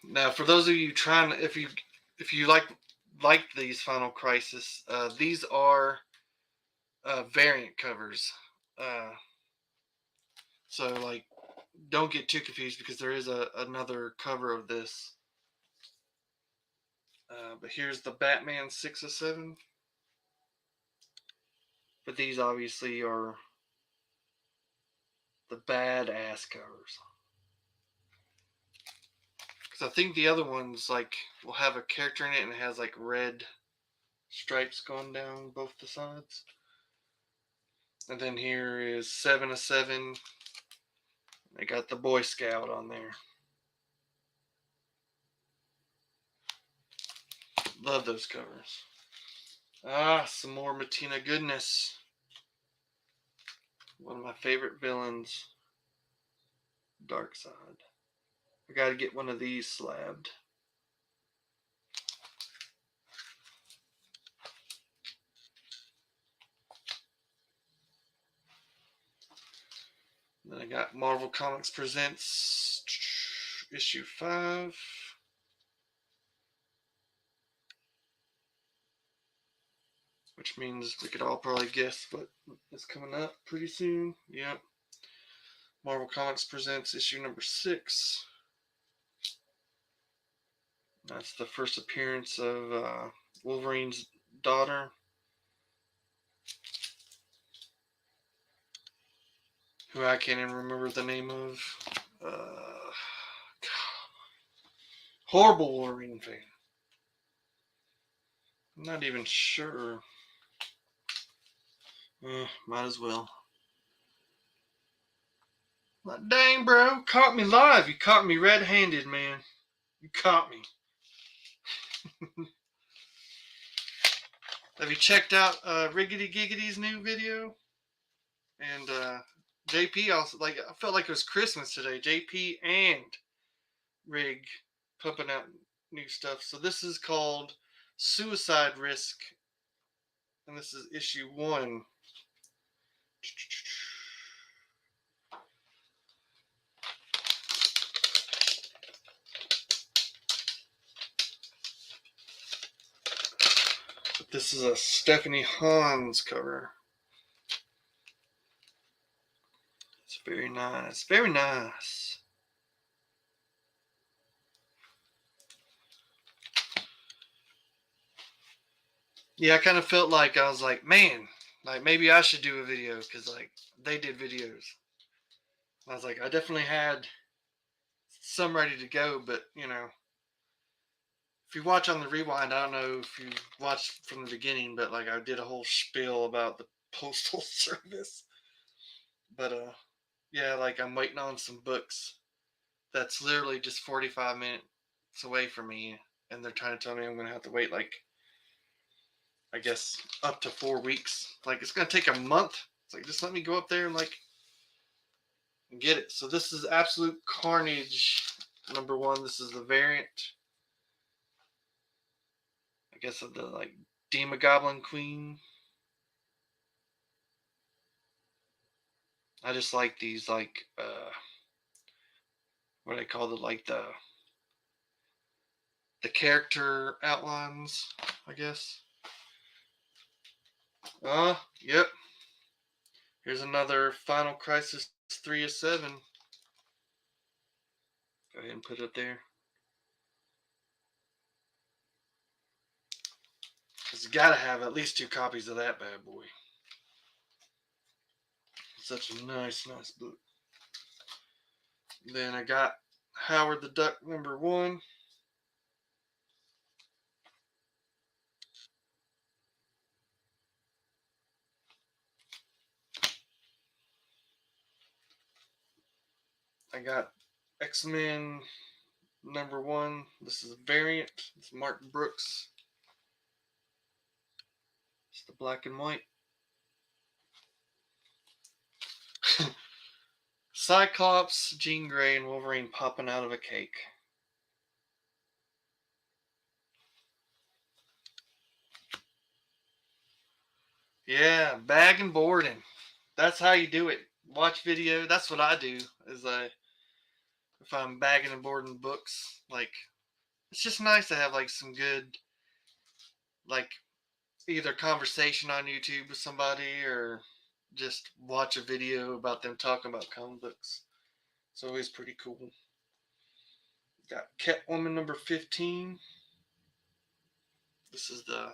Now, for those of you trying, if you like these Final Crisis, these are variant covers. So like, don't get too confused because there is another cover of this. But here's the Batman 6-7. But these obviously are the badass covers. Because I think the other ones like will have a character in it and it has like red stripes going down both the sides. And then here is 7-7. They got the Boy Scout on there. Love those covers. Ah, some more Martina goodness. One of my favorite villains, Darkseid. I gotta get one of these slabbed. Then I got Marvel Comics Presents issue 5. Which means we could all probably guess what is coming up pretty soon. Yep. Marvel Comics Presents issue number 6. That's the first appearance of Wolverine's daughter, who I can't even remember the name of. Horrible Wolverine fan. I'm not even sure. Might as well. Like, dang, bro, caught me live. You caught me red-handed, man. You caught me. Have you checked out Riggedy Giggity's new video? And JP also, like, I felt like it was Christmas today. JP and Rig pumping out new stuff. So this is called Suicide Risk, and this is issue 1. But this is a Stephanie Hans cover. It's very nice. Very nice. Yeah, I kind of felt like I was like, man, like maybe I should do a video because like they did videos. I was like, I definitely had some ready to go, but you know, if you watch on the rewind, I don't know if you watched from the beginning, but like I did a whole spiel about the postal service. But yeah, like I'm waiting on some books that's literally just 45 minutes away from me, and they're trying to tell me I'm gonna have to wait like I guess up to 4 weeks. Like it's gonna take a month. It's like just let me go up there and like get it. So this is Absolute Carnage number 1. This is the variant, I guess, of the like Demogoblin Queen. I just like these like what do they call it, like the character outlines, I guess. Yep. Here's another Final Crisis 3-7. Go ahead and put it up there. Because you gotta have at least 2 copies of that bad boy. Such a nice book. Then I got Howard the Duck #1. I got X-Men #1. This is a variant. It's Martin Brooks. It's the black and white. Cyclops, Jean Grey, and Wolverine popping out of a cake. Yeah, bag and boarding. That's how you do it. Watch video. That's what I do. Is if I'm bagging and boarding books, like it's just nice to have like some good, like either conversation on YouTube with somebody or just watch a video about them talking about comic books. It's always pretty cool. Got Catwoman #15. This is the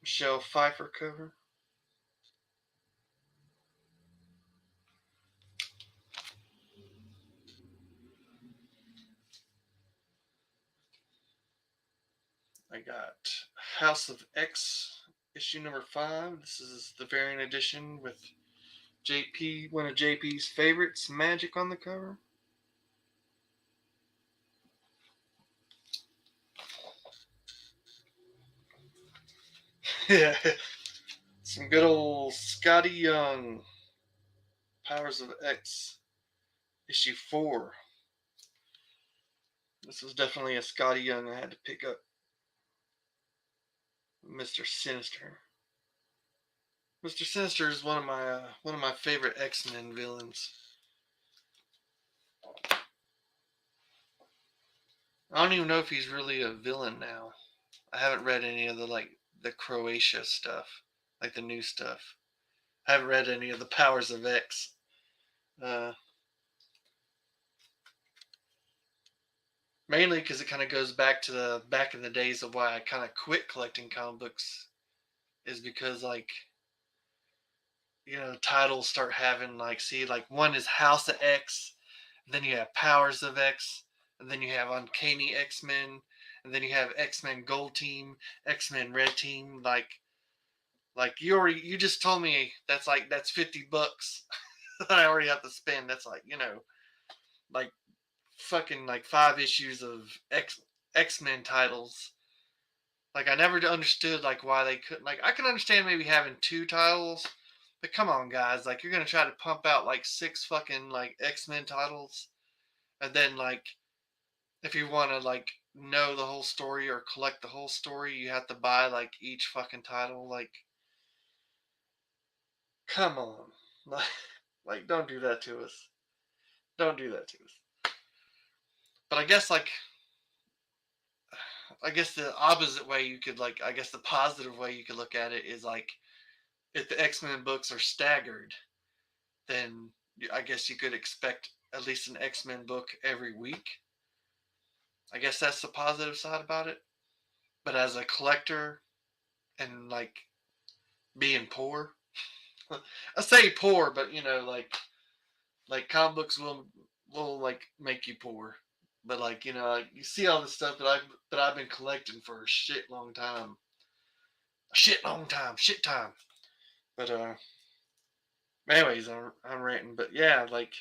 Michelle Pfeiffer cover. I got House of X issue #5. This is the variant edition with JP, one of JP's favorites, Magic on the cover. Yeah, some good old Scotty Young, Powers of X, issue 4. This was definitely a Scotty Young I had to pick up. Mr. Sinister. Mr. Sinister is one of my favorite X-Men villains. I don't even know if he's really a villain now. I haven't read any of the Croatia stuff, like the new stuff. I haven't read any of the Powers of X. Uh, Mainly because it kind of goes back to the back in the days of why I kind of quit collecting comic books, is because titles start having like one is House of X, and then you have Powers of X, and then you have Uncanny X-Men, and then you have X-Men Gold Team, X-Men Red Team. Like you just told me that's $50 that I already have to spend. That's like fucking like 5 issues of X-Men titles. Like I never understood like why they couldn't. Like I can understand maybe having 2 titles, but come on, guys! Like you're gonna try to pump out like 6 fucking like X-Men titles, and then like if you want to like know the whole story or collect the whole story, you have to buy like each fucking title. Like, come on, like don't do that to us. Don't do that to us. But I guess the opposite way you could like I guess the positive way you could look at it is like if the X-Men books are staggered, then I guess you could expect at least an X-Men book every week. I guess that's the positive side about it. But as a collector and like being poor, I say poor, but like comic books will like make you poor. But like you see all the stuff that I've been collecting for a shit long time, shit time. But anyways, I'm ranting. But yeah, like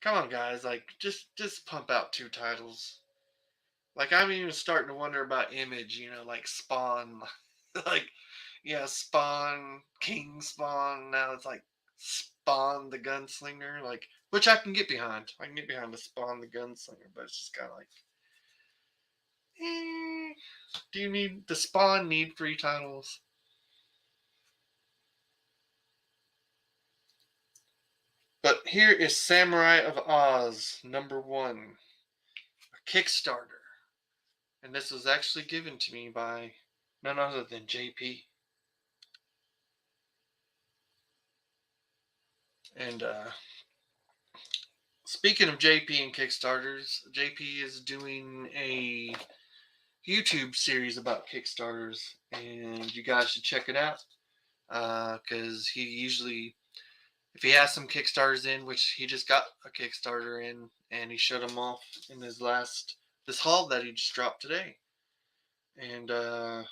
come on, guys, like just pump out 2 titles. Like I'm even starting to wonder about Image, like Spawn, like yeah, Spawn, King Spawn. Now it's like Spawn the Gunslinger, like which I can get behind. I can get behind the Spawn the Gunslinger, but it's just kind of like, eh, do you need the Spawn need 3 titles? But here is Samurai of Oz #1, a Kickstarter, and this was actually given to me by none other than JP. And speaking of JP and Kickstarters, JP is doing a YouTube series about Kickstarters, and you guys should check it out because he usually if he has some Kickstarters in, which he just got a Kickstarter in, and he showed them off in this haul that he just dropped today. And but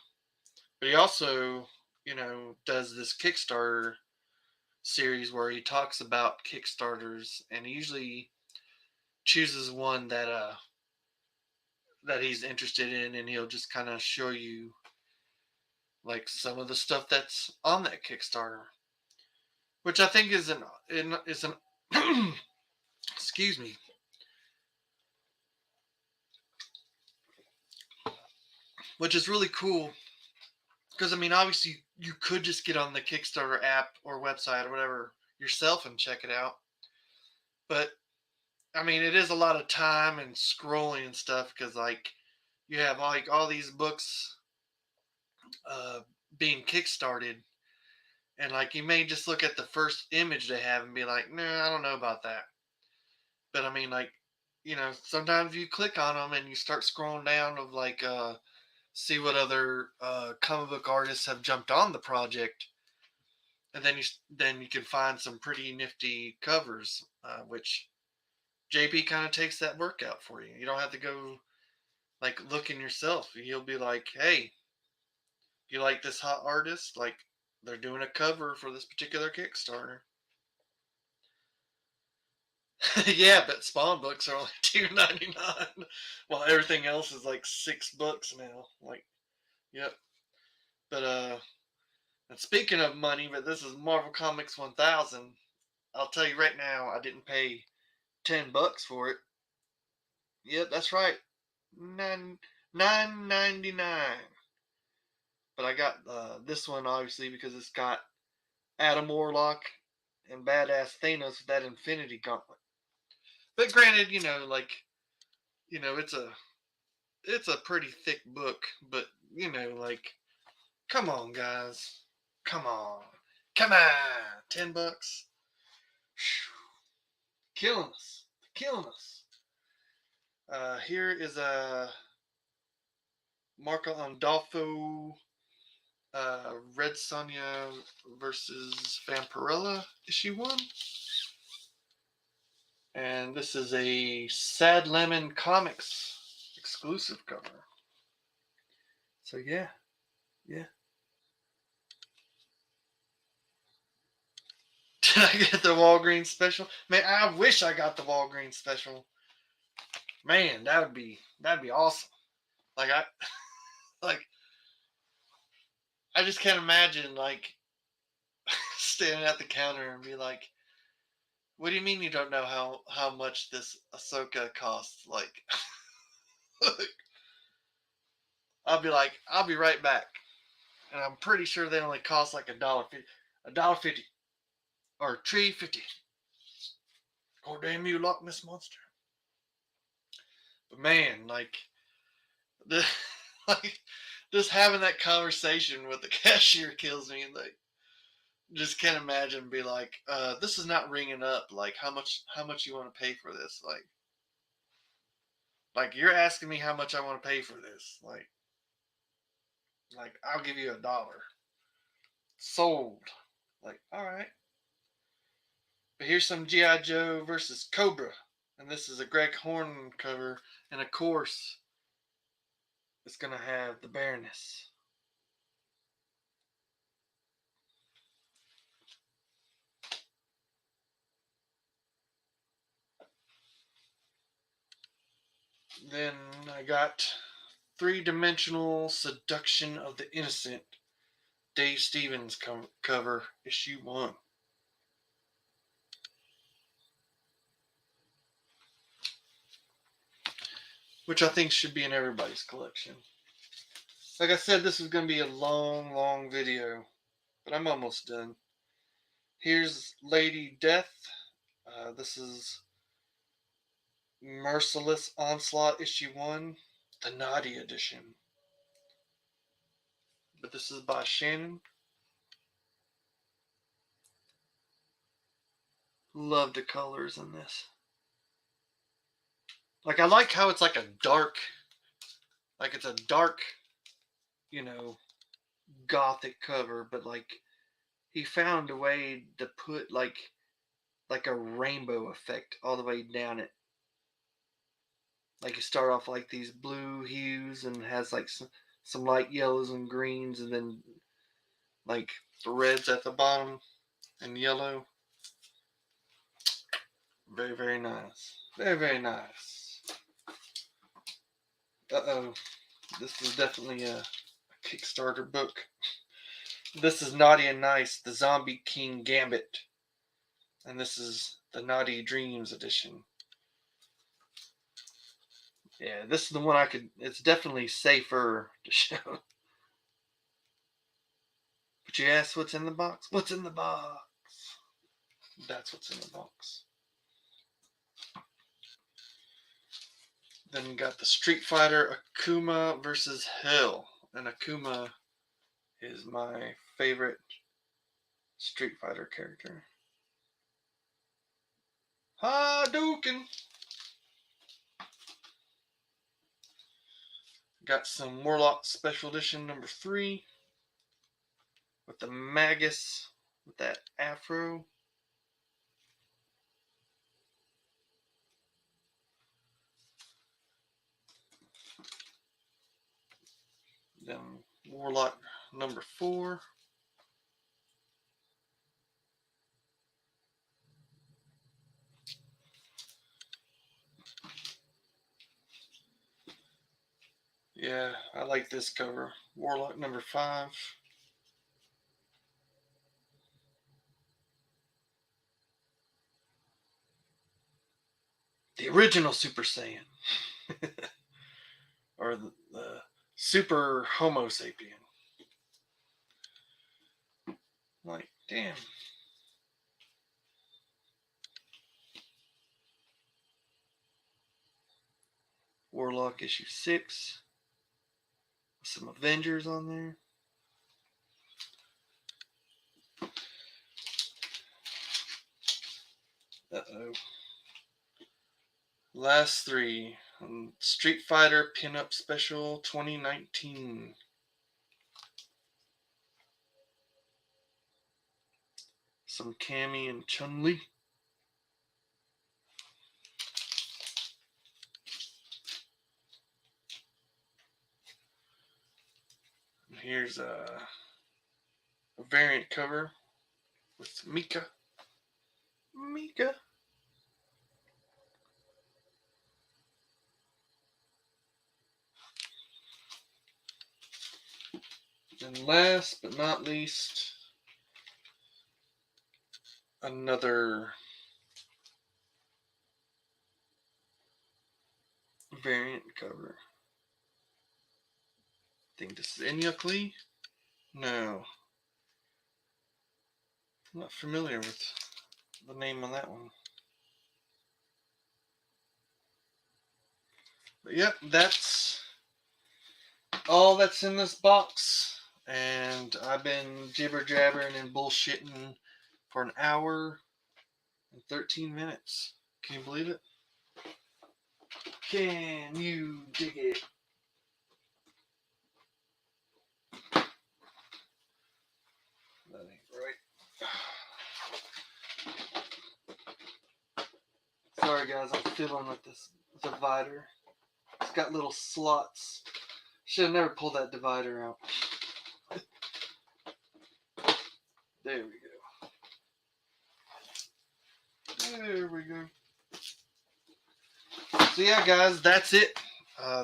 he also, does this Kickstarter series where he talks about Kickstarters, and he usually chooses one that he's interested in, and he'll just kind of show you like some of the stuff that's on that Kickstarter, which I think is an excuse me, which is really cool because I mean, obviously, you could just get on the Kickstarter app or website or whatever yourself and check it out, but I mean, it is a lot of time and scrolling and stuff because like you have like all these books uh, being kickstarted, and like you may just look at the first image they have and be like, nah, I don't know about that. But I mean, like, sometimes you click on them and you start scrolling down of like see what other comic book artists have jumped on the project, and then you can find some pretty nifty covers, which JP kind of takes that work out for you. You don't have to go like looking yourself. He'll be like, hey, you like this hot artist? Like, they're doing a cover for this particular Kickstarter. Yeah, but Spawn books are only $2.99, while everything else is like $6 now. Like, yep. But and speaking of money, but this is Marvel Comics 1000. I'll tell you right now, I didn't pay $10 for it. Yep, that's right, $9.99. But I got this one obviously because it's got Adam Warlock and badass Thanos with that Infinity Gauntlet. But granted, it's a pretty thick book, but like, come on, guys, come on, come on, $10, killing us, killing us. Here is a Marco Andolfo, Red Sonja versus Vampirella issue 1. And this is a Sad Lemon Comics exclusive cover. So yeah. Did I get the Walgreens special? Man, I wish I got the Walgreens special. Man, that'd be awesome. Like like I just can't imagine like standing at the counter and be like, "What do you mean you don't know how much this Ahsoka costs?" Like, I'll be like, "I'll be right back," and I'm pretty sure they only cost like $1.50, or $3.50. God damn you, Loch Ness monster! But man, like the like just having that conversation with the cashier kills me. And like, just can't imagine be like, this is not ringing up. Like, how much you want to pay for this? Like you're asking me how much I want to pay for this. Like I'll give you $1. Sold. Like, all right. But here's some GI Joe versus Cobra, and this is a Greg Horn cover, and of course, it's gonna have the Baroness. Then I got Three-Dimensional Seduction of the Innocent, Dave Stevens cover, issue 1. Which I think should be in everybody's collection. Like I said, this is going to be a long, long video, but I'm almost done. Here's Lady Death. This is Merciless Onslaught issue 1, the naughty edition. But this is by Shannon. Love the colors in this. Like, I like how it's like it's a dark, you know, gothic cover, but like he found a way to put like like a rainbow effect all the way down it. Like you start off like these blue hues and has like some light yellows and greens, and then like the reds at the bottom and yellow. Very, very nice. Very, very nice. Uh-oh. This is definitely a Kickstarter book. This is Naughty and Nice, the Zombie King Gambit. And this is the Naughty Dreams edition. Yeah, this is the one it's definitely safer to show. But you asked what's in the box? What's in the box? That's what's in the box. Then you got the Street Fighter Akuma versus Hell. And Akuma is my favorite Street Fighter character. Hadouken! Got some Warlock Special Edition number 3 with the Magus with that afro. Then Warlock number 4. Yeah, I like this cover. Warlock number 5. The original Super Saiyan. Or the Super Homo Sapien. Like, damn. Warlock issue 6. Some Avengers on there. Uh-oh. Last 3. Street Fighter Pinup Special 2019. Some Cammy and Chun-Li. Here's a variant cover with Mika. Mika. And last but not least, another variant cover. I think this is Inyuk Lee? No. I'm not familiar with the name on that one. But yep, that's all that's in this box. And I've been jibber jabbering and bullshitting for an hour and 13 minutes. Can you believe it? Can you dig it? That ain't right. Sorry guys, I'm fiddling with this divider. It's got little slots. Should have never pulled that divider out. There we go. There we go. So yeah, guys, that's it.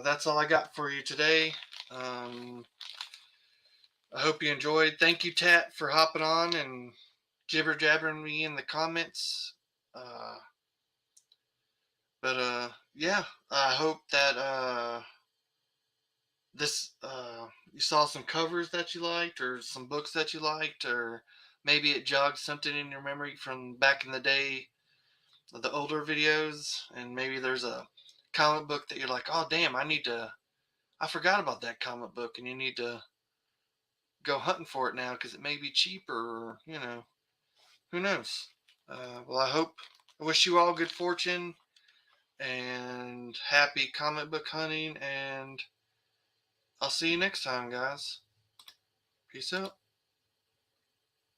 That's all I got for you today. I hope you enjoyed. Thank you, Tat, for hopping on and jibber jabbering me in the comments. Yeah, I hope that you saw some covers that you liked, or some books that you liked, or maybe it jogged something in your memory from back in the day, the older videos, and maybe there's a comic book that you're like, oh damn, I forgot about that comic book, and you need to go hunting for it now because it may be cheaper, or who knows. Well, I wish you all good fortune and happy comic book hunting, and I'll see you next time, guys. Peace out.